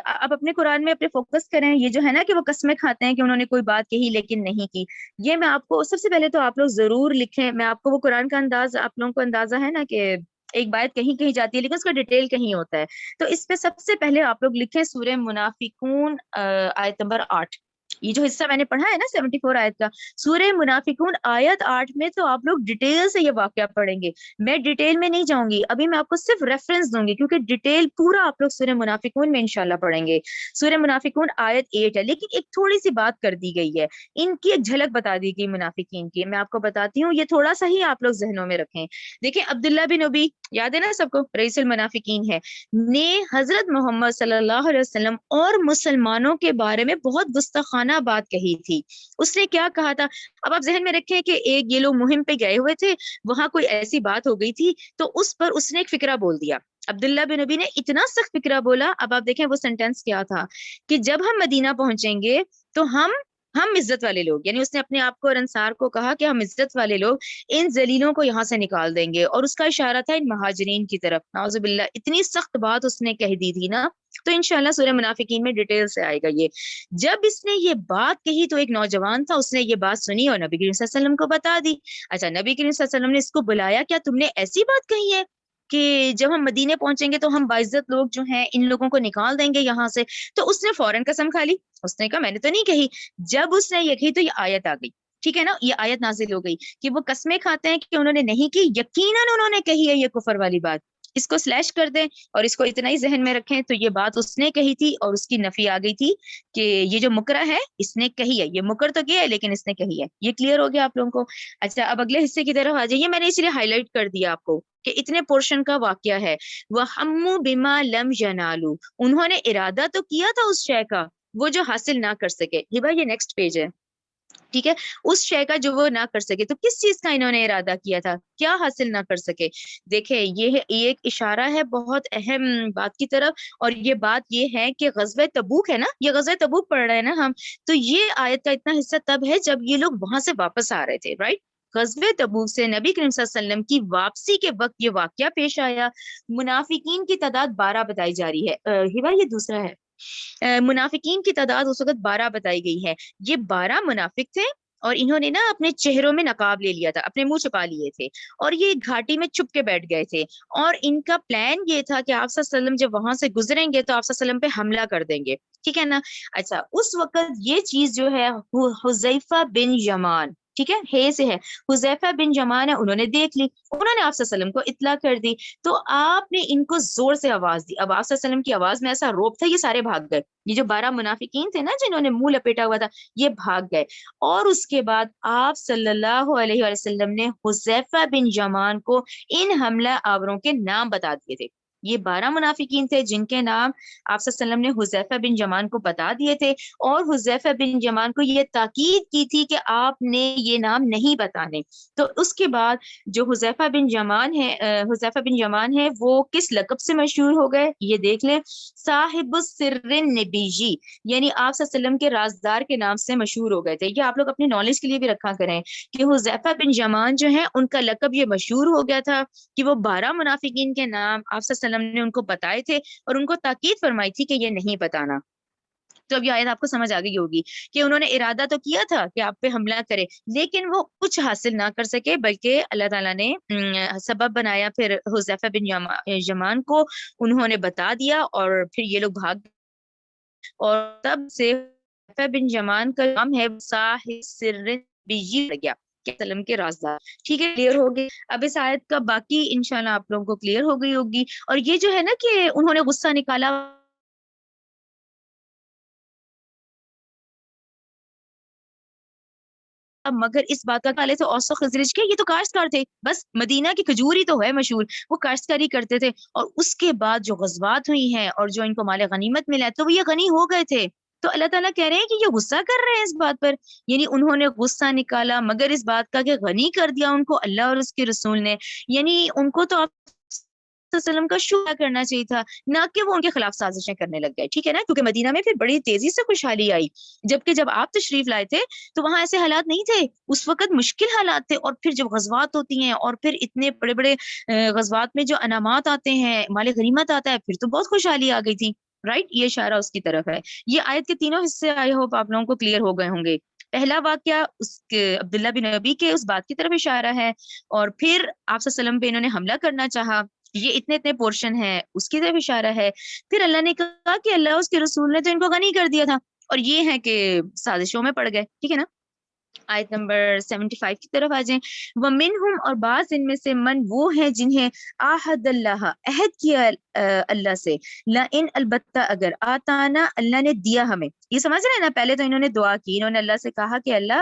A: اب اپنے قرآن میں اپنے فوکس کریں. یہ جو ہے نا کہ وہ قسمیں کھاتے ہیں کہ انہوں نے کوئی بات کہی لیکن نہیں کی, یہ میں آپ کو سب سے پہلے تو آپ لوگ ضرور لکھیں. میں آپ کو وہ قرآن کا انداز, آپ لوگوں کو اندازہ ہے نا کہ ایک بات کہیں کہیں جاتی ہے لیکن اس کا ڈیٹیل کہیں ہوتا ہے. تو اس پہ سب سے پہلے آپ لوگ لکھیں سورہ منافقون آیت نمبر 8. یہ جو حصہ میں نے پڑھا ہے نا 74 آیت کا, سورہ منافقون آیت 8 میں تو آپ لوگ ڈیٹیل سے یہ واقعہ پڑھیں گے. میں ڈیٹیل میں نہیں جاؤں گی, ابھی میں آپ کو صرف ریفرنس دوں گی کیونکہ ڈیٹیل پورا آپ لوگ سورہ منافقون میں انشاءاللہ پڑھیں گے. سورہ منافقون آیت 8 ہے, لیکن ایک تھوڑی سی بات کر دی گئی ہے, ان کی ایک جھلک بتا دی گئی منافقین کی. میں آپ کو بتاتی ہوں, یہ تھوڑا سا ہی آپ لوگ ذہنوں میں رکھیں. دیکھیں عبداللہ بن ابی, یاد ہے نا سب کو, رئیس المنافقین ہے, نے حضرت محمد صلی اللہ علیہ وسلم اور مسلمانوں کے بارے میں بہت گستاخانہ بات کہی تھی. اس نے کیا کہا تھا, اب آپ ذہن میں رکھیں کہ ایک یہ لوگ مہم پہ گئے ہوئے تھے, وہاں کوئی ایسی بات ہو گئی تھی تو اس پر اس نے ایک فکرہ بول دیا. عبداللہ بن ابی نے اتنا سخت فکرہ بولا. اب آپ دیکھیں وہ سینٹینس کیا تھا کہ جب ہم مدینہ پہنچیں گے تو ہم عزت والے لوگ, یعنی اس نے اپنے آپ کو اور انصار کو کہا کہ ہم عزت والے لوگ ان ذلیلوں کو یہاں سے نکال دیں گے, اور اس کا اشارہ تھا ان مہاجرین کی طرف. نعوذ باللہ, اتنی سخت بات اس نے کہہ دی تھی نا. تو انشاءاللہ سورہ منافقین میں ڈیٹیل سے آئے گا یہ. جب اس نے یہ بات کہی تو ایک نوجوان تھا, اس نے یہ بات سنی اور نبی کریم صلی اللہ علیہ وسلم کو بتا دی. اچھا, نبی کریم صلی اللہ علیہ وسلم نے اس کو بلایا, کیا تم نے ایسی بات کہی ہے کہ جب ہم مدینے پہنچیں گے تو ہم باعزت لوگ جو ہیں ان لوگوں کو نکال دیں گے یہاں سے؟ تو اس نے فوراً قسم کھا لی, اس نے کہا میں نے تو نہیں کہی. جب اس نے یہ کہی تو یہ آیت آ گئی, ٹھیک ہے نا, یہ آیت نازل ہو گئی کہ وہ قسمیں کھاتے ہیں کہ انہوں نے نہیں کی, یقیناً انہوں نے کہی ہے یہ کفر والی بات. اس کو سلیش کر دیں اور اس کو اتنا ہی ذہن میں رکھیں, تو یہ بات اس نے کہی تھی اور اس کی نفی آ گئی تھی کہ یہ جو مکرہ ہے اس نے کہی ہے, یہ مکر تو کیا ہے لیکن اس نے کہی ہے. یہ کلیئر ہو گیا آپ لوگوں کو. اچھا, اب اگلے حصے کی طرف آ جائیے. میں نے اس لیے ہائی لائٹ کر دیا آپ کو کہ اتنے پورشن کا واقعہ ہے. وَهَمُّوا بِمَا لَمْ يَنَالُوا, انہوں نے ارادہ تو کیا تھا اس شے کا وہ جو حاصل نہ کر سکے. یہ بھائی یہ نیکسٹ پیج ہے, ٹھیک ہے, اس شے کا جو وہ نہ کر سکے. تو کس چیز کا انہوں نے ارادہ کیا تھا, کیا حاصل نہ کر سکے؟ دیکھیں یہ ایک اشارہ ہے بہت اہم بات کی طرف, اور یہ بات یہ ہے کہ غزوہ تبوک ہے نا, یہ غزوہ تبوک پڑھ رہے ہیں نا ہم, تو یہ آیت کا اتنا حصہ تب ہے جب یہ لوگ وہاں سے واپس آ رہے تھے, رائٹ. غزوہ تبوک سے نبی کریم صلی اللہ علیہ وسلم کی واپسی کے وقت یہ واقعہ پیش آیا. منافقین کی تعداد 12 بتائی جا رہی ہے. ہبا یہ دوسرا ہے, منافقین کی تعداد اس وقت 12 بتائی گئی ہے. یہ 12 منافق تھے اور انہوں نے نا اپنے چہروں میں نقاب لے لیا تھا, اپنے منہ چھپا لیے تھے, اور یہ گھاٹی میں چھپ کے بیٹھ گئے تھے. اور ان کا پلان یہ تھا کہ آپ صلی اللہ علیہ وسلم جب وہاں سے گزریں گے تو آپ صلی اللہ علیہ وسلم پہ حملہ کر دیں گے, ٹھیک ہے نا. اچھا, اس وقت یہ چیز جو ہے حذیفہ بن یمان, ٹھیک ہے, سے ہے, حذیفہ بن یمان ہے, انہوں نے دیکھ لی, انہوں نے آپ صلی اللہ علیہ وسلم کو اطلاع کر دی. تو آپ نے ان کو زور سے آواز دی. اب آپ صلی اللہ علیہ وسلم کی آواز میں ایسا روب تھا, یہ سارے بھاگ گئے. یہ جو 12 منافقین تھے نا جنہوں نے منہ لپیٹا ہوا تھا, یہ بھاگ گئے. اور اس کے بعد آپ صلی اللہ علیہ وسلم نے حذیفہ بن یمان کو ان حملہ آوروں کے نام بتا دیے تھے. یہ 12 منافقین تھے جن کے نام آپ صلی اللہ علیہ وسلم نے حذیفہ بن یمان کو بتا دیے تھے, اور حذیفہ بن یمان کو یہ تاکید کی تھی کہ آپ نے یہ نام نہیں بتانے. تو اس کے بعد جو حذیفہ بن یمان ہے وہ کس لقب سے مشہور ہو گئے, یہ دیکھ لیں, صاحب السر النبی, یعنی آپ صلی اللہ علیہ وسلم کے رازدار کے نام سے مشہور ہو گئے تھے. یہ آپ لوگ اپنی نالج کے لیے بھی رکھا کریں کہ حذیفہ بن یمان جو ہے ان کا لقب یہ مشہور ہو گیا تھا کہ وہ 12 منافقین کے نام آپ صلی اللہ علیہ وسلم نے ان کو بتائے تھے اور ان کو تاکید فرمائی تھی کہ یہ نہیں بتانا. تو اب یہ آیت آپ کو سمجھ آ گئی ہوگی کہ انہوں نے ارادہ تو کیا تھا کہ آپ پہ حملہ کرے, لیکن وہ کچھ حاصل نہ کر سکے, بلکہ اللہ تعالیٰ نے سبب بنایا. پھر حذیفہ بن یمان کو انہوں نے بتا دیا اور پھر یہ لوگ بھاگ, اور تب سے حذیفہ بن یمان کا نام ہے صاحب سر بیجی رہ گیا, سلم کے رازدار. ٹھیک ہے, کلیئر ہو گئی. اب اس آیت کا باقی انشاءاللہ آپ لوگوں کو کلیئر ہو گئی ہوگی. اور یہ جو ہے نا کہ انہوں نے غصہ نکالا مگر اس بات کا کالے سے اوس و خزرج کے, یہ تو کاشتکار تھے, بس مدینہ کی کھجور ہی تو ہے مشہور, وہ کاشتکاری کرتے تھے. اور اس کے بعد جو غزوات ہوئی ہیں اور جو ان کو مال غنیمت ملا تو وہ یہ غنی ہو گئے تھے. تو اللہ تعالیٰ کہہ رہے ہیں کہ یہ غصہ کر رہے ہیں اس بات پر, یعنی انہوں نے غصہ نکالا مگر اس بات کا کہ غنی کر دیا ان کو اللہ اور اس کے رسول نے. یعنی ان کو تو آپ صلی اللہ علیہ وسلم کا شکر کرنا چاہیے تھا، نہ کہ وہ ان کے خلاف سازشیں کرنے لگ گئے، ٹھیک ہے نا، کیونکہ مدینہ میں پھر بڑی تیزی سے خوشحالی آئی، جبکہ جب آپ تشریف لائے تھے تو وہاں ایسے حالات نہیں تھے، اس وقت مشکل حالات تھے، اور پھر جب غزوات ہوتی ہیں اور پھر اتنے بڑے بڑے غزوات میں جو انعامات آتے ہیں، مال غنیمت آتا ہے، پھر تو بہت خوشحالی آ گئی تھی، رائٹ، یہ اشارہ اس کی طرف ہے۔ یہ آیت کے تینوں حصے آئی ہوپ آپ لوگوں کو کلیئر ہو گئے ہوں گے۔ پہلا واقعہ اس کے عبداللہ بن نبی کے اس بات کی طرف اشارہ ہے، اور پھر آپ صلی اللہ علیہ وسلم پہ انہوں نے حملہ کرنا چاہا، یہ اتنے اتنے پورشن ہے، اس کی طرف اشارہ ہے۔ پھر اللہ نے کہا کہ اللہ اس کے رسول نے تو ان کو غنی کر دیا تھا، اور یہ ہے کہ سازشوں میں پڑ گئے، ٹھیک ہے نا۔ آیت نمبر 75 کی طرف آ جائیں۔ وَمِنْهُمْ، اور بعض ان میں سے، من وہ ہے جنہیں عہد اللہ، عہد کیا اللہ سے، لَإِنْ، البتہ اگر، آتانا، اللہ نے دیا ہمیں، یہ سمجھ رہے ہیں نا، پہلے تو انہوں نے دعا کی، انہوں نے اللہ سے کہا کہ اللہ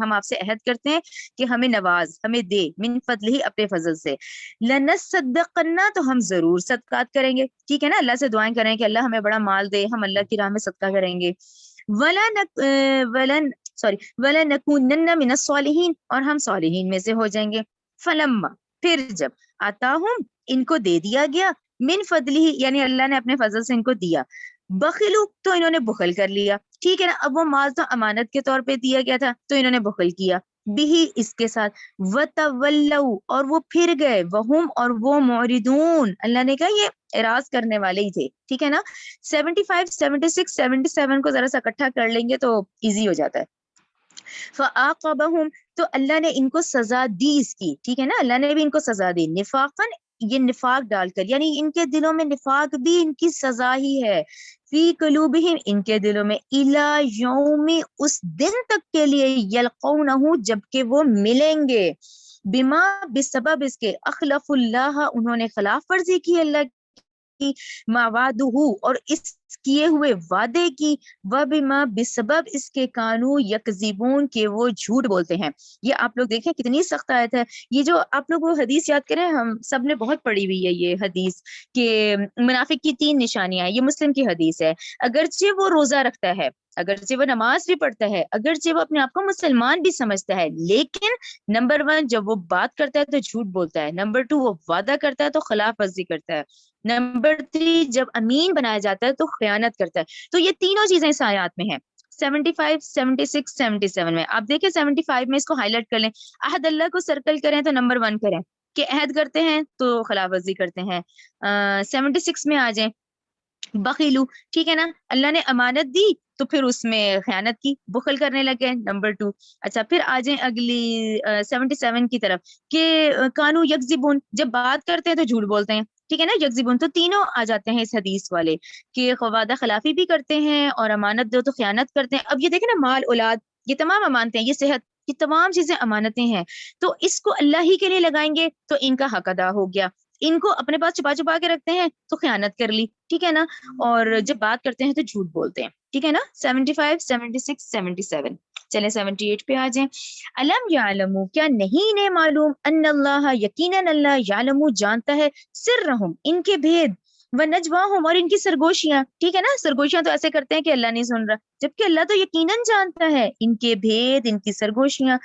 A: ہم آپ سے عہد کرتے ہیں کہ ہمیں نواز، ہمیں دے، من فضلہ، اپنے فضل سے، لَنَصَّدَّقَنَّ، تو ہم ضرور صدقات کریں گے، ٹھیک ہے نا، اللہ سے دعائیں کریں کہ اللہ ہمیں بڑا مال دے، ہم اللہ کی راہ میں صدقہ کریں گے، وَلَنَكُونَنَّ مِنَ الصَّالِحِينَ، اور ہم صالحین میں سے ہو جائیں گے۔ فلما، پھر جب، آتاہم، ان کو دے دیا گیا، من فضلہ، یعنی اللہ نے اپنے فضل سے ان کو دیا، بخلو، تو انہوں نے بخل کر لیا، ٹھیک ہے نا، اب وہ مال تو امانت کے طور پہ دیا گیا تھا تو انہوں نے بخل کیا، بھی، اس کے ساتھ، وَتَوَلَّوْا، اور وہ پھر گئے، وَهُمْ، اور وہ معرضون، اللہ نے کہا یہ اعراض کرنے والے ہی تھے، ٹھیک ہے نا۔ 75 76 77 کو ذرا سا اکٹھا کر لیں گے تو ایزی ہو جاتا ہے۔ فَعَاقَبَهُمْ، تو اللہ نے ان کو سزا دی اس کی، ٹھیک ہے نا، اللہ نے بھی ان کو سزا دی، نفاقاً، یہ نفاق ڈال کر، یعنی ان کے دلوں میں نفاق بھی ان کی سزا ہی ہے، فی قلوبہم، ان کے دلوں میں، الی یوم، اس دن تک کے لیے، یلقونہ، جب کہ وہ ملیں گے، بما، بسبب اس کے، اخلف اللہ، انہوں نے خلاف ورزی کی اللہ کی، موادہ، اور اس کیے ہوئے وعدے کی، وبما، بسبب اس کے، کانو یکذبون، کے وہ جھوٹ بولتے ہیں۔ یہ آپ لوگ دیکھیں کتنی سخت آیت ہے، یہ جو آپ لوگ وہ حدیث یاد کریں، ہم سب نے بہت پڑھی ہوئی ہے یہ حدیث، کہ منافق کی 3 نشانیاں ہیں، یہ مسلم کی حدیث ہے، اگرچہ وہ روزہ رکھتا ہے، اگرچہ وہ نماز بھی پڑھتا ہے، اگرچہ وہ اپنے آپ کو مسلمان بھی سمجھتا ہے، لیکن نمبر 1 جب وہ بات کرتا ہے تو جھوٹ بولتا ہے، نمبر 2 وہ وعدہ کرتا ہے تو خلاف ورزی کرتا ہے، نمبر 3 جب امین بنایا جاتا ہے تو خیانت کرتا ہے۔ تو یہ تینوں چیزیں اس آیات میں ہیں، 75 76 77 میں آپ دیکھیں، 75 میں اس کو ہائی لائٹ کر لیں، عہد اللہ کو سرکل کریں تو نمبر 1 کریں کہ عہد کرتے ہیں تو خلاف ورزی کرتے ہیں۔ 76 میں آ جائیں، بخیلو، ٹھیک ہے نا، اللہ نے امانت دی تو پھر اس میں خیانت کی، بخل کرنے لگے، نمبر 2۔ اچھا پھر آ جائیں اگلی 77 کی طرف، کہ کانو یکذبون، جب بات کرتے ہیں تو جھوٹ بولتے ہیں، ٹھیک ہے نا، یکذبون، تو تینوں آ جاتے ہیں اس حدیث والے، کہ وعدہ خلافی بھی کرتے ہیں اور امانت دو تو خیانت کرتے ہیں۔ اب یہ دیکھیں نا، مال اولاد، یہ تمام امانتیں ہیں، یہ صحت، یہ تمام چیزیں امانتیں ہیں، تو اس کو اللہ ہی کے لیے لگائیں گے تو ان کا حق ادا ہو گیا، ان کو اپنے پاس چھپا چھپا کے رکھتے ہیں تو خیانت کر لی، ٹھیک ہے نا، اور جب بات کرتے ہیں تو جھوٹ بولتے ہیں، ٹھیک ہے نا۔ 75 76 77، چلیں 78 پہ آ جائیں۔ علم یعلمو، کیا نہیں انہیں معلوم، ان اللہ، یقیناً اللہ، یعلمو، جانتا ہے، سرہم، ان کے بھید، ونجواہم، اور ان کی سرگوشیاں، ٹھیک ہے نا، سرگوشیاں تو ایسے کرتے ہیں کہ اللہ نہیں سن رہا، جبکہ اللہ تو یقیناً جانتا ہے ان کے بھید، ان کی سرگوشیاں،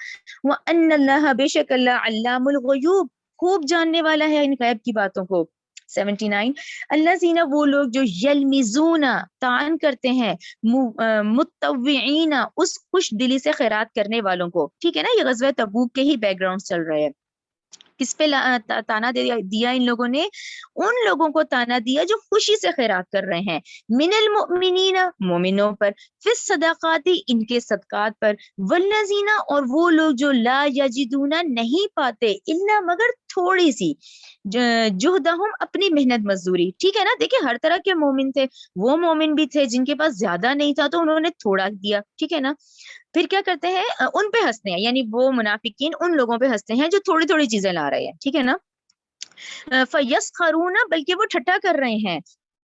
A: وان اللہ، بے شک اللہ، علام الغیوب، خوب جاننے والا ہے ان غیب کی باتوں کو۔ 79، اللہ زینہ، وہ لوگ جو یلمزون، طعن کرتے ہیں، متطوعین، اس خوش دلی سے خیرات کرنے والوں کو، ٹھیک ہے نا، یہ غزوہ تبوک کے ہی بیک گراؤنڈ چل رہے ہیں، کس پہ تانا دیا ان لوگوں نے، ان لوگوں کو تانا دیا جو خوشی سے خیرات کر رہے ہیں، من المؤمنین، مومنوں پر، فی الصدقات، ان کے صدقات پر، والذین، اور وہ لوگ جو لا یجدون، نہیں پاتے، الا، مگر تھوڑی سی، جہدہم، اپنی محنت مزدوری، ٹھیک ہے نا، دیکھیں ہر طرح کے مومن تھے، وہ مومن بھی تھے جن کے پاس زیادہ نہیں تھا تو انہوں نے تھوڑا دیا، ٹھیک ہے نا، پھر کیا کرتے ہیں، ان پہ ہنستے ہیں، یعنی وہ منافقین ان لوگوں پہ ہنستے ہیں جو تھوڑی تھوڑی چیزیں لا رہے ہیں، ٹھیک ہے نا، فیسخرون، بلکہ وہ ٹھٹھا کر رہے ہیں،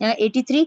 A: 83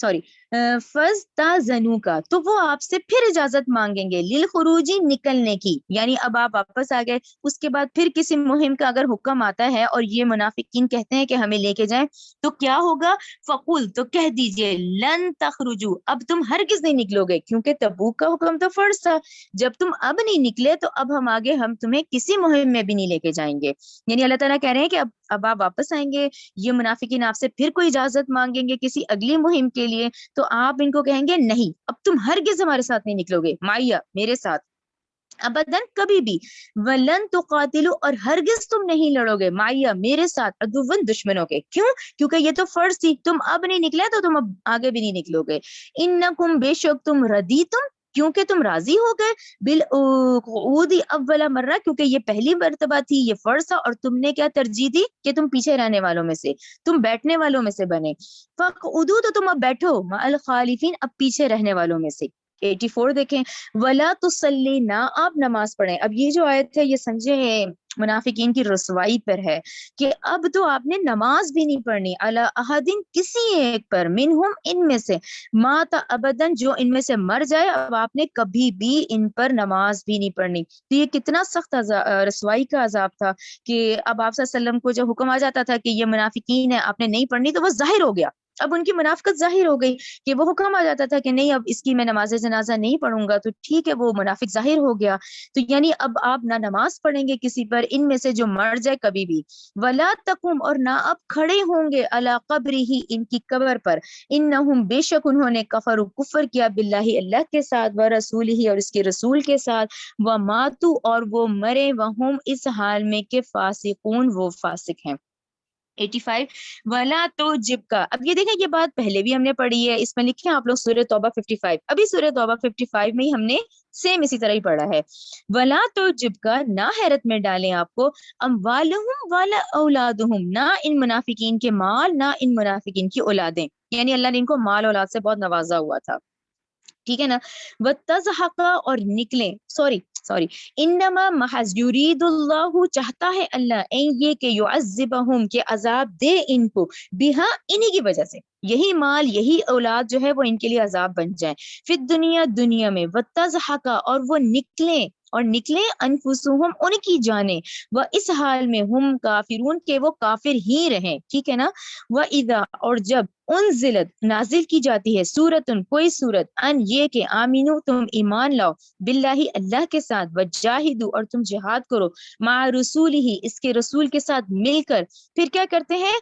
A: سوری فَاسْتَأْذَنُوكَ تو وہ آپ سے پھر اجازت مانگیں گے للخروجی نکلنے کی، یعنی اب آپ واپس آ گئے، اس کے بعد پھر کسی مہم کا اگر حکم آتا ہے اور یہ منافقین کہتے ہیں کہ ہمیں لے کے جائیں تو کیا ہوگا؟ فقول تو کہہ دیجئے لن تخرجو اب تم ہرگز نہیں نکلو گے، کیونکہ تبوک کا حکم تو فرض تھا، جب تم اب نہیں نکلے تو اب ہم آگے ہم تمہیں کسی مہم میں بھی نہیں لے کے جائیں گے۔ یعنی اللہ تعالیٰ کہہ رہے ہیں کہ اب آپ واپس آئیں گے، یہ منافقین آپ سے پھر کوئی اجازت مانگیں گے کسی اگلی مہم کے لیے تو آپ ان کو کہیں گے نہیں اب تم ہرگز ہمارے ساتھ نہیں نکلو گے، مائیا میرے ساتھ، ابدن کبھی بھی، ولن تقاتلو اور ہرگز تم نہیں لڑو گے، مائیا میرے ساتھ، عدوًا دشمنوں کے، کیوں؟ کیونکہ یہ تو فرض تھی، تم اب نہیں نکلے تو تم اب آگے بھی نہیں نکلو گے۔ انکم بے شک تم ردیتم کیونکہ تم راضی ہو گئے، بالقعود اول مرہ کیونکہ یہ پہلی مرتبہ تھی، یہ فرض تھا اور تم نے کیا ترجیح دی کہ تم پیچھے رہنے والوں میں سے، تم بیٹھنے والوں میں سے بنے، فقعدوا تو تم اب بیٹھو، مع الخالفین اب پیچھے رہنے والوں میں سے۔ 84 دیکھیں، ولا تصلی نہ آپ نماز پڑھیں۔ اب یہ جو آیت ہے یہ سمجھے منافقین کی رسوائی پر ہے کہ اب تو آپ نے نماز بھی نہیں پڑھنی، علی احدن کسی ایک پر، منہم ان میں سے، مات ابدن جو ان میں سے مر جائے اب آپ نے کبھی بھی ان پر نماز بھی نہیں پڑھنی۔ تو یہ کتنا سخت رسوائی کا عذاب تھا کہ اب آپ صلی اللہ علیہ وسلم کو جو حکم آ جاتا تھا کہ یہ منافقین ہے آپ نے نہیں پڑھنی تو وہ ظاہر ہو گیا، اب ان کی منافقت ظاہر ہو گئی کہ وہ حکم آ جاتا تھا کہ نہیں اب اس کی میں نماز جنازہ نہیں پڑھوں گا تو ٹھیک ہے وہ منافق ظاہر ہو گیا، تو یعنی اب آپ نہ نماز پڑھیں گے کسی پر ان میں سے جو مر جائے کبھی بھی، ولا تقم اور نہ اب کھڑے ہوں گے علی قبرہ ان کی قبر پر، انہم بے شک انہوں نے کفر کیا باللہ اللہ کے ساتھ، و رسولہ اور اس کے رسول کے ساتھ، و ماتو اور وہ مرے، وہم اس حال میں کہ فاسقون وہ فاسق ہیں۔ 85 ولا تو جب کا، اب یہ دیکھیں یہ بات پہلے بھی ہم نے پڑھی ہے، اس میں لکھیں آپ لوگ سورہ توبہ 55، ابھی سورہ توبہ 55 میں ہی ہم نے سیم اسی طرح ہی پڑھا ہے، ولا تو جب کا نہ حیرت میں ڈالیں آپ کو، اموالہم ولا اولادہم نہ ان منافقین کے مال نہ ان منافقین کی اولادیں، یعنی اللہ نے ان کو مال اولاد سے بہت نوازا ہوا تھا، ٹھیک ہے نا، وَتَزْحَقَ اور نکلیں، سوری انما محض یرید اللہ چاہتا ہے اللہ این یہ کہ یعذبہم کہ عذاب دے ان کو، بہا انہی کی وجہ سے، یہی مال یہی اولاد جو ہے وہ ان کے لیے عذاب بن جائیں، فی الدنیا دنیا میں، وَتَزْحَقَ اور وہ نکلیں انفسہم ان کی جانیں، وہ اس حال میں ہم کافرون کہ وہ کافر ہی رہیں، ٹھیک ہے نا، وَإِذَا اور جب انزلت نازل کی جاتی ہے سورتن کوئی سورت، ان یہ کہ آمینو تم ایمان لاؤ باللہ اللہ کے ساتھ، وجاہدو اور تم جہاد کرو، مع رسول ہی اس کے رسول کے ساتھ مل کر، پھر کیا کرتے ہیں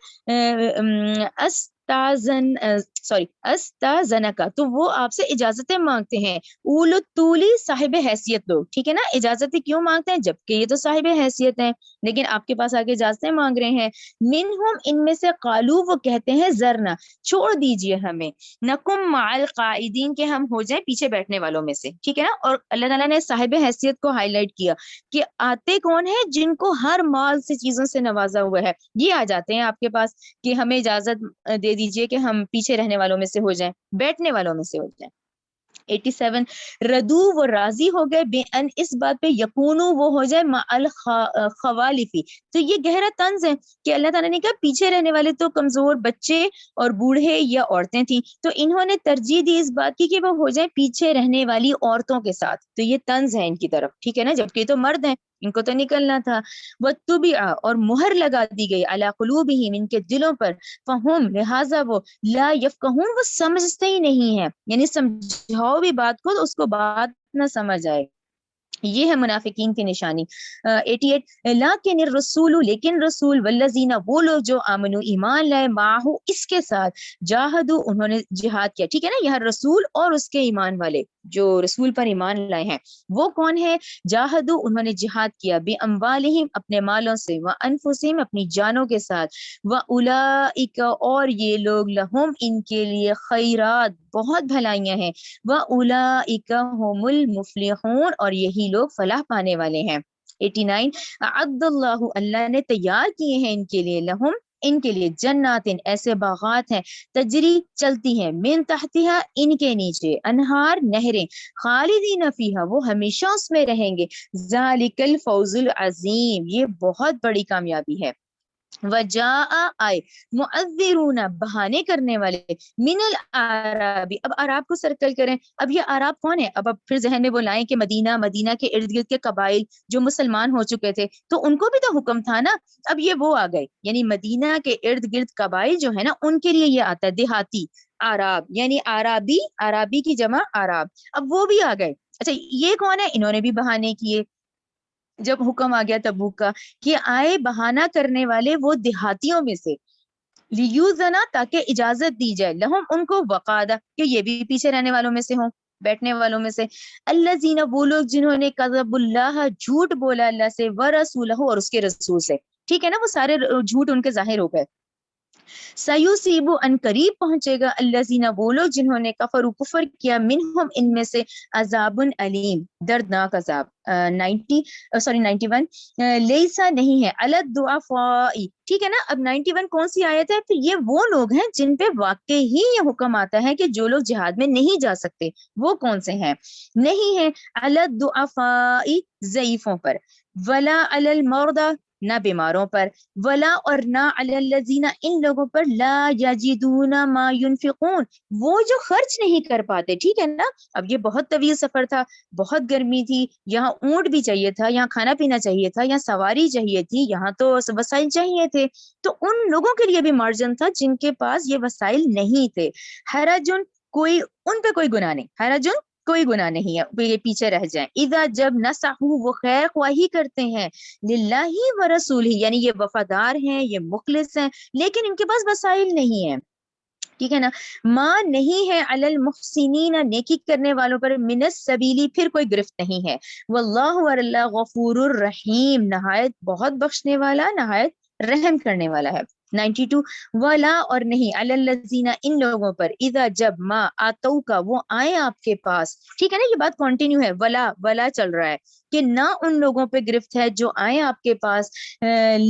A: استاذنکا تو وہ آپ سے اجازتیں مانگتے ہیں، اولو طولی صاحب حیثیت لوگ، ٹھیک ہے نا، اجازتیں کیوں مانگتے ہیں جبکہ یہ تو صاحب حیثیت ہیں لیکن آپ کے پاس آگے اجازتیں مانگ رہے ہیں، منہم ان میں سے قالو وہ کہتے ہیں ذرنا چھوڑ دیجئے ہمیں، نکم مع القاعدین کہ ہم ہو جائیں پیچھے بیٹھنے والوں میں سے، ٹھیک ہے نا، اور اللہ تعالیٰ نے صاحب حیثیت کو ہائی لائٹ کیا کہ آتے کون ہیں جن کو ہر مال سے چیزوں سے نوازا ہوا ہے، یہ آ جاتے ہیں آپ کے پاس کہ ہمیں اجازت دے دیجئے کہ ہم پیچھے رہنے والوں میں سے ہو جائیں، بیٹھنے والوں میں سے ہو جائیں۔ 87 ردو وہ راضی ہو گئے بے ان اس بات پہ یکونو وہ ہو جائے مع الخوالفی، تو یہ گہرا طنز ہے کہ اللہ تعالیٰ نے کہا پیچھے رہنے والے تو کمزور بچے اور بوڑھے یا عورتیں تھیں تو انہوں نے ترجیح دی اس بات کی کہ وہ ہو جائیں پیچھے رہنے والی عورتوں کے ساتھ، تو یہ طنز ہے ان کی طرف، ٹھیک ہے نا، جبکہ یہ تو مرد ہیں ان کو تو نکلنا تھا، وَاتُّبِعَ اور مہر لگا دی گئی علی قلوبہم ان کے دلوں پر، فہم لہٰذا وہ لا یفقہون وہ سمجھتے ہی نہیں ہے، یعنی سمجھاؤ بھی بات کو تو اس کو بات نہ سمجھ آئے، یہ ہے منافقین کی نشانی۔ 88 لیکن الرسول لیکن رسول والذین وہ لوگ جو آمنو ایمان لائے معہو اس کے ساتھ جاہدو انہوں نے جہاد کیا، ٹھیک ہے نا، یہاں رسول اور اس کے ایمان والے جو رسول پر ایمان لائے ہیں وہ کون ہے، جاہدو انہوں نے جہاد کیا باموالہم اپنے مالوں سے، وانفسہم اپنی جانوں کے ساتھ، واولئک اور یہ لوگ لہم ان کے لیے خیرات بہت بھلائیاں ہیں، واولئک هم المفلحون اور یہی لوگ فلاح پانے والے ہیں۔ 89 اعد اللہ اللہ نے تیار کیے ہیں ان کے لیے، لہم ان کے لیے جنات ایسے باغات ہیں، تجری چلتی ہیں، من تحتہا ان کے نیچے، انہار نہریں، خالدین فیہا وہ ہمیشہ اس میں رہیں گے، ذالک الفوز العظیم یہ بہت بڑی کامیابی ہے۔ وجاء آئے، معذرون بہانے کرنے والے، من الاعرابی، اب اعراب کو سرکل کریں، اب یہ اعراب کون ہے؟ اب پھر ذہن میں وہ لائیں کہ مدینہ کے ارد گرد کے قبائل جو مسلمان ہو چکے تھے تو ان کو بھی تو حکم تھا نا، اب یہ وہ آ گئے، یعنی مدینہ کے ارد گرد قبائل جو ہے نا ان کے لیے یہ آتا ہے دیہاتی اعراب، یعنی عرابی کی جمع اعراب، اب وہ بھی آ گئے۔ اچھا یہ کون ہے؟ انہوں نے بھی بہانے کیے جب حکم آ گیا تبوک کا کہ آئے بہانہ کرنے والے وہ دیہاتیوں میں سے، لیوزنا تاکہ اجازت دی جائے، لہم ان کو وقادہ کہ یہ بھی پیچھے رہنے والوں میں سے ہوں، بیٹھنے والوں میں سے، الذین وہ لوگ جنہوں نے کذب اللہ جھوٹ بولا اللہ سے، ورسولہ اور اس کے رسول سے، ٹھیک ہے نا، وہ سارے جھوٹ ان کے ظاہر ہو گئے۔ سیصیب ان قریب پہنچے گا الذین وہ لوگ جنہوں نے کفر کیا، منہم ان میں سے، عذاب علیم دردناک عذاب۔ 91 لیسا نہیں ہے، علی الضعفاء، ٹھیک ہے نا، اب 91 کون سی آیت ہے؟ پھر یہ وہ لوگ ہیں جن پہ واقع ہی یہ حکم آتا ہے کہ جو لوگ جہاد میں نہیں جا سکتے، وہ کون سے ہیں؟ نہیں ہے علی الضعفاء ضعیفوں پر، ولا علی المرضى نہ بیماروں پر، ولا اور نہ علی الذین ان لوگوں پر، لا یجدون ما ينفقون وہ جو خرچ نہیں کر پاتے، ٹھیک ہے نا، اب یہ بہت طویل سفر تھا، بہت گرمی تھی، یہاں اونٹ بھی چاہیے تھا، یہاں کھانا پینا چاہیے تھا، یہاں سواری چاہیے تھی، یہاں تو وسائل چاہیے تھے، تو ان لوگوں کے لیے بھی مارجن تھا جن کے پاس یہ وسائل نہیں تھے۔ حرجن کوئی ان پہ کوئی گناہ نہیں، حرجن کوئی گناہ نہیں ہے یہ پیچھے رہ جائیں، اذا جب نصحوا وہ خیر خواہی کرتے ہیں، للہ و رسول یعنی یہ وفادار ہیں، یہ مخلص ہیں، لیکن ان کے پاس وسائل نہیں ہیں، ٹھیک ہے نا، ماں نہیں ہے علی المحسنین نیکی کرنے والوں پر، من السبیلی پھر کوئی گرفت نہیں ہے، واللہ اور اللہ غفور الرحیم نہایت بہت بخشنے والا، نہایت رحم کرنے والا ہے۔ 92 ولا اور نہیں علی الذین ان لوگوں پر، اذا جب ما آتو کا وہ آئے آپ کے پاس، ٹھیک ہے نا، یہ بات کنٹینیو ہے، ولا چل رہا ہے کہ نہ ان لوگوں پہ گرفت ہے جو آئے آپ کے پاس،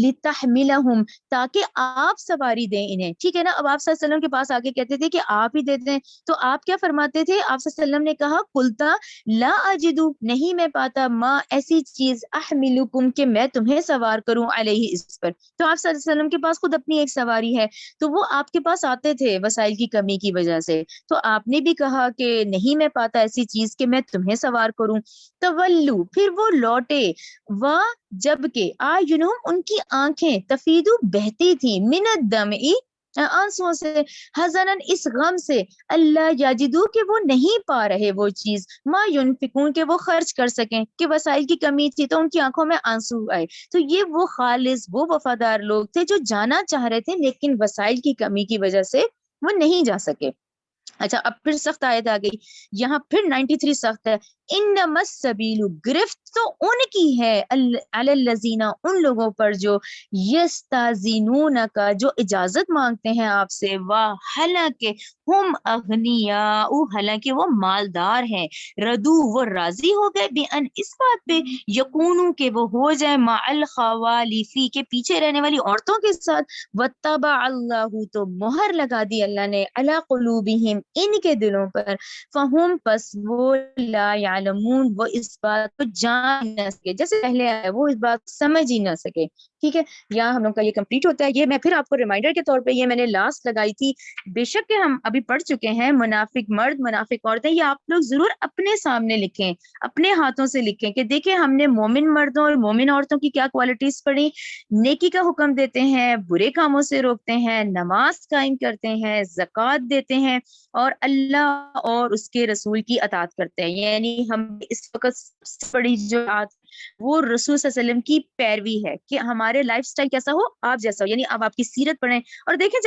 A: لتحملہم تاکہ آپ سواری دیں انہیں، ٹھیک ہے نا، اب آپ صلی اللہ علیہ وسلم کے پاس آگے کہتے تھے کہ آپ ہی دے دیں، تو آپ کیا فرماتے تھے؟ آپ صلی اللہ علیہ وسلم نے کہا قلتا لا اجدو نہیں میں پاتا، ماں ایسی چیز احملکم کہ میں تمہیں سوار کروں علیہ اس پر، تو آپ صلی اللہ علیہ وسلم کے پاس خود اپنی ایک سواری ہے، تو وہ آپ کے پاس آتے تھے وسائل کی کمی کی وجہ سے، تو آپ نے بھی کہا کہ نہیں میں پاتا ایسی چیز کہ میں تمہیں سوار کروں، تولو پھر وہ لوٹے، جب کہ آینہم ان کی آنکھیں، تفیدو بہتی تھی، من الدمع آنسوں سے، حزنن اس غم سے، اللہ یجدو کہ وہ نہیں پا رہے وہ چیز، ما ینفقون کہ وہ خرچ کر سکیں، کہ وسائل کی کمی تھی تو ان کی آنکھوں میں آنسو آئے، تو یہ وہ خالص وہ وفادار لوگ تھے جو جانا چاہ رہے تھے لیکن وسائل کی کمی کی وجہ سے وہ نہیں جا سکے۔ اچھا اب پھر سخت آیت آ گئی، یہاں پھر 93 سخت ہے، انما السبیل گرفت تو ان کی ہے، علی الذین ان لوگوں پر جو یستاذنون کا جو اجازت مانگتے ہیں آپ سے، حالانکہ ہم اغنیاء حالانکہ وہ مالدار ہیں، ردو وہ راضی ہو گئے، بان اس بات پہ، یکونو کہ وہ ہو جائے، مع الخوالیفی کے پیچھے رہنے والی عورتوں کے ساتھ، وَاتَّبَعَ اللَّهُ تو مہر لگا دی اللہ نے، عَلَىٰ قُلُوبِهِمْ ان کے دلوں پر، فَهُمْ پس وہ لا يعلمون وہ اس بات کو جان نہ سکے، جیسے پہلے آیا وہ اس بات سمجھ ہی نہ سکے، ٹھیک ہے، یہاں ہم لوگ کا یہ کمپلیٹ ہوتا ہے، یہ میں پھر آپ کو ریمائنڈر کے طور پہ یہ میں نے لاسٹ لگائی تھی، بے شک کہ ہم ابھی پڑھ چکے ہیں منافق مرد منافق عورتیں، یہ آپ لوگ ضرور اپنے سامنے لکھیں، اپنے ہاتھوں سے لکھیں کہ دیکھیں ہم نے مومن مردوں اور مومن عورتوں کی کیا کوالٹیز پڑھی، نیکی کا حکم دیتے ہیں، برے کاموں سے روکتے ہیں، نماز قائم کرتے ہیں، زکوٰۃ دیتے ہیں، اور اللہ اور اس کے رسول کی اطاعت کرتے ہیں، یعنی ہم اس وقت سب سے بڑی جو بات وہ رسول صلی اللہ علیہ وسلم کی پیروی ہے کہ ہمارے لائف سٹائل کیسا ہو، آپ جیسا ہو، یعنی اب آپ کی سیرت پڑھیں، اور دیکھیں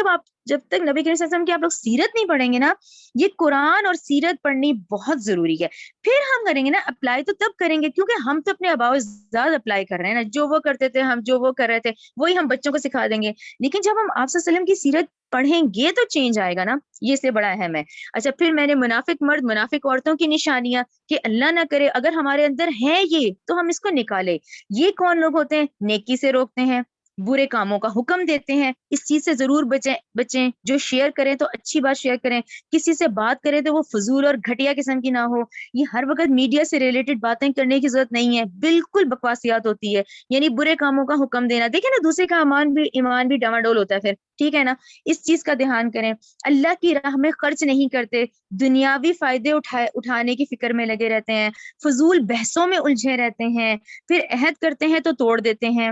A: جب تک نبی کریم صلی اللہ علیہ وسلم کی آپ لوگ سیرت نہیں پڑھیں گے نا، یہ قرآن اور سیرت پڑھنی بہت ضروری ہے، پھر ہم کریں گے نا اپلائی، تو تب کریں گے کیونکہ ہم تو اپنے آباء و اجداد اپلائی کر رہے ہیں نا، جو وہ کرتے تھے ہم جو وہ کر رہے تھے وہی ہم بچوں کو سکھا دیں گے، لیکن جب ہم آپ صلی اللہ علیہ وسلم کی سیرت پڑھیں گے تو چینج آئے گا نا، یہ سے بڑا اہم ہے۔ اچھا پھر میں نے منافق مرد منافق عورتوں کی نشانیاں کہ اللہ نہ کرے اگر ہمارے اندر ہے یہ تو ہم اس کو نکالے، یہ کون لوگ ہوتے ہیں؟ نیکی سے روکتے ہیں، برے کاموں کا حکم دیتے ہیں، اس چیز سے ضرور بچیں. جو شیئر کریں تو اچھی بات شیئر کریں، کسی سے بات کریں تو وہ فضول اور گھٹیا قسم کی نہ ہو. یہ ہر وقت میڈیا سے ریلیٹڈ باتیں کرنے کی ضرورت نہیں ہے، بالکل بکواسیات ہوتی ہے. یعنی برے کاموں کا حکم دینا، دیکھیں نا دوسرے کا ایمان بھی ڈاواڈول ہوتا ہے پھر، ٹھیک ہے نا. اس چیز کا دھیان کریں. اللہ کی راہ میں خرچ نہیں کرتے، دنیاوی فائدے اٹھانے کی فکر میں لگے رہتے ہیں، فضول بحثوں میں الجھے رہتے ہیں، پھر عہد کرتے ہیں تو توڑ دیتے ہیں،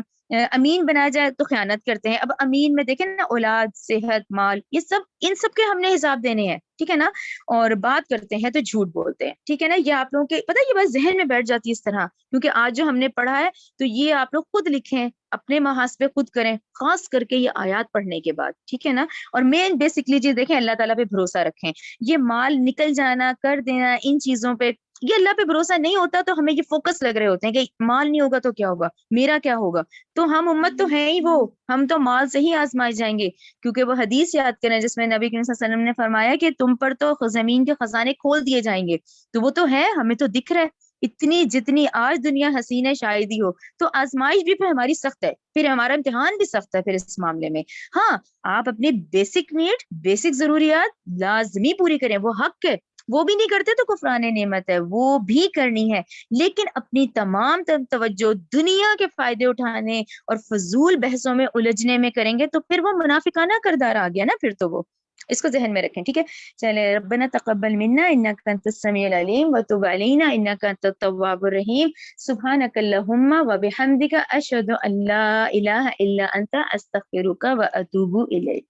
A: امین بنایا جائے تو خیانت کرتے ہیں. اب امین میں دیکھیں نا اولاد، صحت، مال، یہ سب ان سب کے ہم نے حساب دینے ہیں، ٹھیک ہے نا. اور بات کرتے ہیں تو جھوٹ بولتے ہیں، ٹھیک ہے نا. یہ آپ لوگوں کے پتہ ہے، یہ بات ذہن میں بیٹھ جاتی ہے اس طرح، کیونکہ آج جو ہم نے پڑھا ہے تو یہ آپ لوگ خود لکھیں، اپنے محاسبے خود کریں، خاص کر کے یہ آیات پڑھنے کے بعد، ٹھیک ہے نا. اور مین بیسکلی چیز دیکھیں، اللہ تعالیٰ پہ بھروسہ رکھیں. یہ مال نکل جانا، کر دینا، ان چیزوں پہ، یہ اللہ پہ بھروسہ نہیں ہوتا تو ہمیں یہ فوکس لگ رہے ہوتے ہیں کہ مال نہیں ہوگا تو کیا ہوگا، میرا کیا ہوگا. تو ہم امت تو ہیں ہی وہ، ہم تو مال سے ہی آزمائے جائیں گے. کیونکہ وہ حدیث یاد کریں جس میں نبی کریم صلی اللہ علیہ وسلم نے فرمایا کہ تم پر تو زمین کے خزانے کھول دیے جائیں گے. تو وہ تو ہے، ہمیں تو دکھ رہا ہے. اتنی جتنی آج دنیا حسین ہے شاید ہی ہو، تو آزمائش بھی پھر ہماری سخت ہے، پھر ہمارا امتحان بھی سخت ہے پھر اس معاملے میں. ہاں، آپ اپنے بیسک نیڈ، بیسک ضروریات لازمی پوری کریں، وہ حق ہے. وہ بھی نہیں کرتے تو کفران نعمت ہے، وہ بھی کرنی ہے. لیکن اپنی تمام توجہ دنیا کے فائدے اٹھانے اور فضول بحثوں میں الجھنے میں کریں گے تو پھر وہ منافقانہ کردار آ گیا نا. پھر تو وہ اس کو ذہن میں رکھیں، ٹھیک ہے. چلے، ربنا تقبل منا انک انت السمیع العلیم وتب علینا انک انت التواب الرحیم. سبحانک اللہم وبحمدک اشہد ان لا الہ الا انت استغفرک واتوب الیک.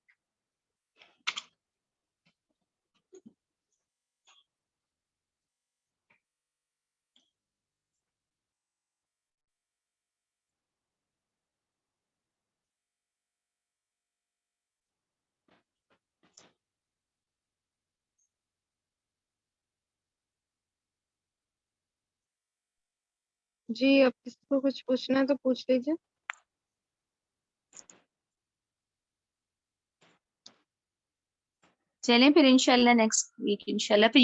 B: جی اب کسی کو کچھ پوچھنا ہے تو پوچھ لیجیے.
A: چلیں پھر انشاءاللہ نیکسٹ ویک انشاءاللہ پھر